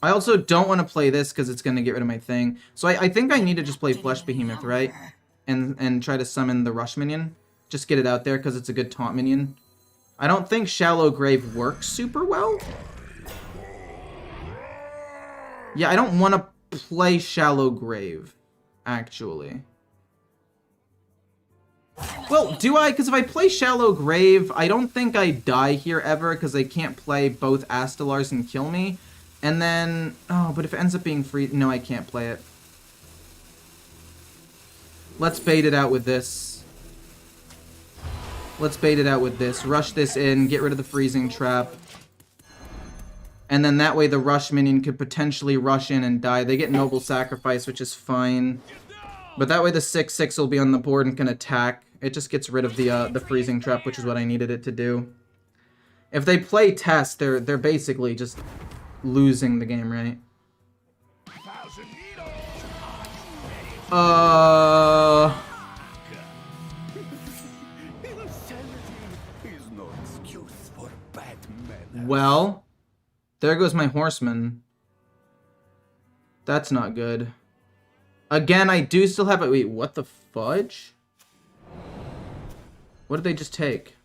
I also don't want to play this because it's going to get rid of my thing. So I think I need to just play Flesh Behemoth, right? And try to summon the Rush Minion. Just get it out there because it's a good Taunt Minion. I don't think Shallow Grave works super well. Yeah, I don't want to play Shallow Grave, actually. Well, do I? Because if I play Shallow Grave, I don't think I die here ever because I can't play both Astalars and kill me. And then... Oh, but if it ends up being free... No, I can't play it. Let's bait it out with this. Let's bait it out with this. Rush this in, get rid of the freezing trap. And then that way the rush minion could potentially rush in and die. They get Noble Sacrifice, which is fine. But that way the 6/6 will be on the board and can attack. It just gets rid of the freezing trap, which is what I needed it to do. If they play Test, they're basically just losing the game, right? Well, there goes my horseman. That's not good. Again, I do still have it. Wait, what the fudge? What did they just take?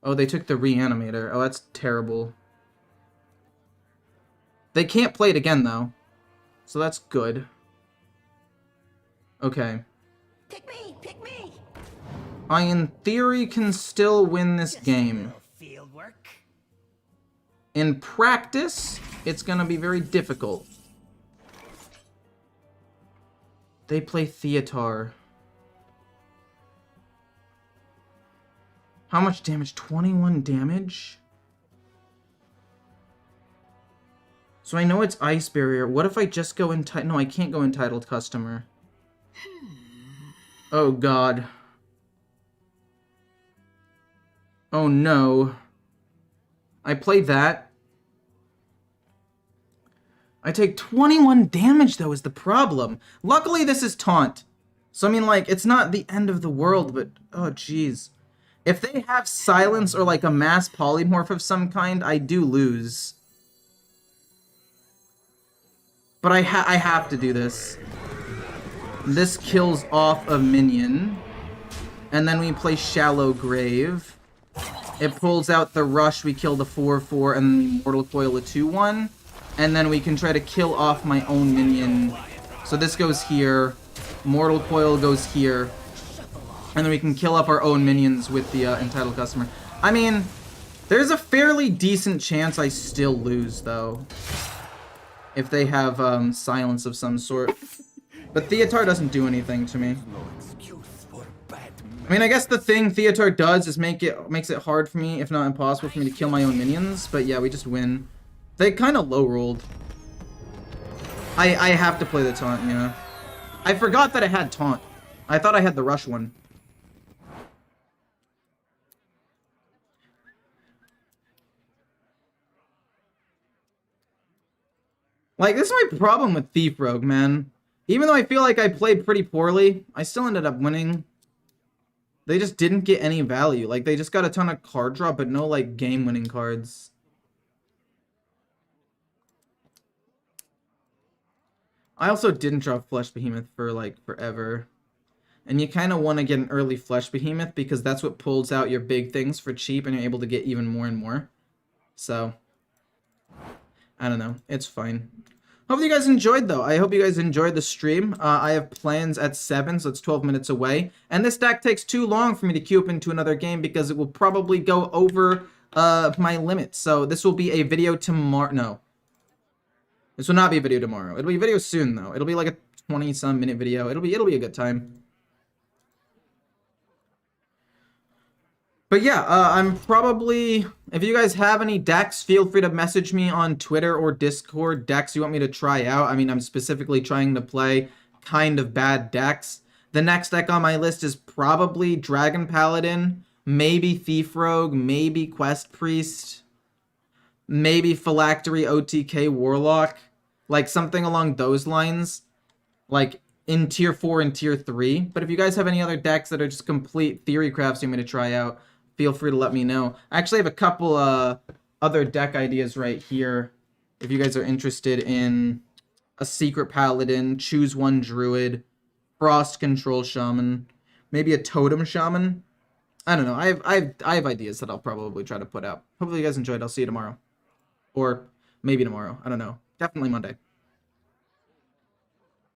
Oh, they took the reanimator. Oh, that's terrible. They can't play it again, though. So that's good. Okay.
Pick me! Pick me!
I, in theory, can still win this game.
Field work.
In practice, it's gonna be very difficult. They play Theatar. How much damage? 21 damage? So I know it's Ice Barrier. What if I just go in... No, I can't go Entitled Customer. Oh, God. Oh, no. I play that. I take 21 damage, though, is the problem. Luckily, this is Taunt. So, I mean, like, it's not the end of the world, but... Oh, jeez. If they have Silence or, like, a Mass Polymorph of some kind, I do lose. But I have to do this. This kills off a minion. And then we play Shallow Grave. It pulls out the Rush, we kill the 4/4, and then we Mortal Coil a 2/1. And then we can try to kill off my own minion. So this goes here. Mortal Coil goes here. And then we can kill up our own minions with the Entitled Customer. I mean, there's a fairly decent chance I still lose, though. If they have Silence of some sort. But Theatar doesn't do anything to me. I mean, I guess the thing Theatar does is makes it hard for me, if not impossible, for me to kill my own minions. But yeah, we just win. They kind of low-rolled. I have to play the Taunt, yeah. I forgot that I had Taunt. I thought I had the Rush one. Like, this is my problem with Thief Rogue, man. Even though I feel like I played pretty poorly, I still ended up winning. They just didn't get any value. Like, they just got a ton of card draw, but no, like, game-winning cards. I also didn't draw Flesh Behemoth for, like, forever. And you kind of want to get an early Flesh Behemoth because that's what pulls out your big things for cheap and you're able to get even more and more. So, I don't know. It's fine. Hope you guys enjoyed, though. I hope you guys enjoyed the stream. I have plans at 7, so it's 12 minutes away. And this deck takes too long for me to queue up into another game because it will probably go over my limit. So this will be a video tomorrow. No. This will not be a video tomorrow. It'll be a video soon, though. It'll be like a 20-some minute video. It'll be a good time. But yeah, I'm probably... If you guys have any decks, feel free to message me on Twitter or Discord. Decks you want me to try out. I mean, I'm specifically trying to play kind of bad decks. The next deck on my list is probably Dragon Paladin, maybe Thief Rogue, maybe Quest Priest, maybe Phylactery OTK Warlock. Like, something along those lines. Like, in Tier 4 and Tier 3. But if you guys have any other decks that are just complete theory crafts you want me to try out, feel free to let me know. I actually have a couple other deck ideas right here. If you guys are interested in a Secret Paladin, Choose One Druid, Frost Control Shaman, maybe a Totem Shaman. I don't know. I have ideas that I'll probably try to put out. Hopefully you guys enjoyed. I'll see you tomorrow. Or maybe tomorrow. I don't know. Definitely Monday.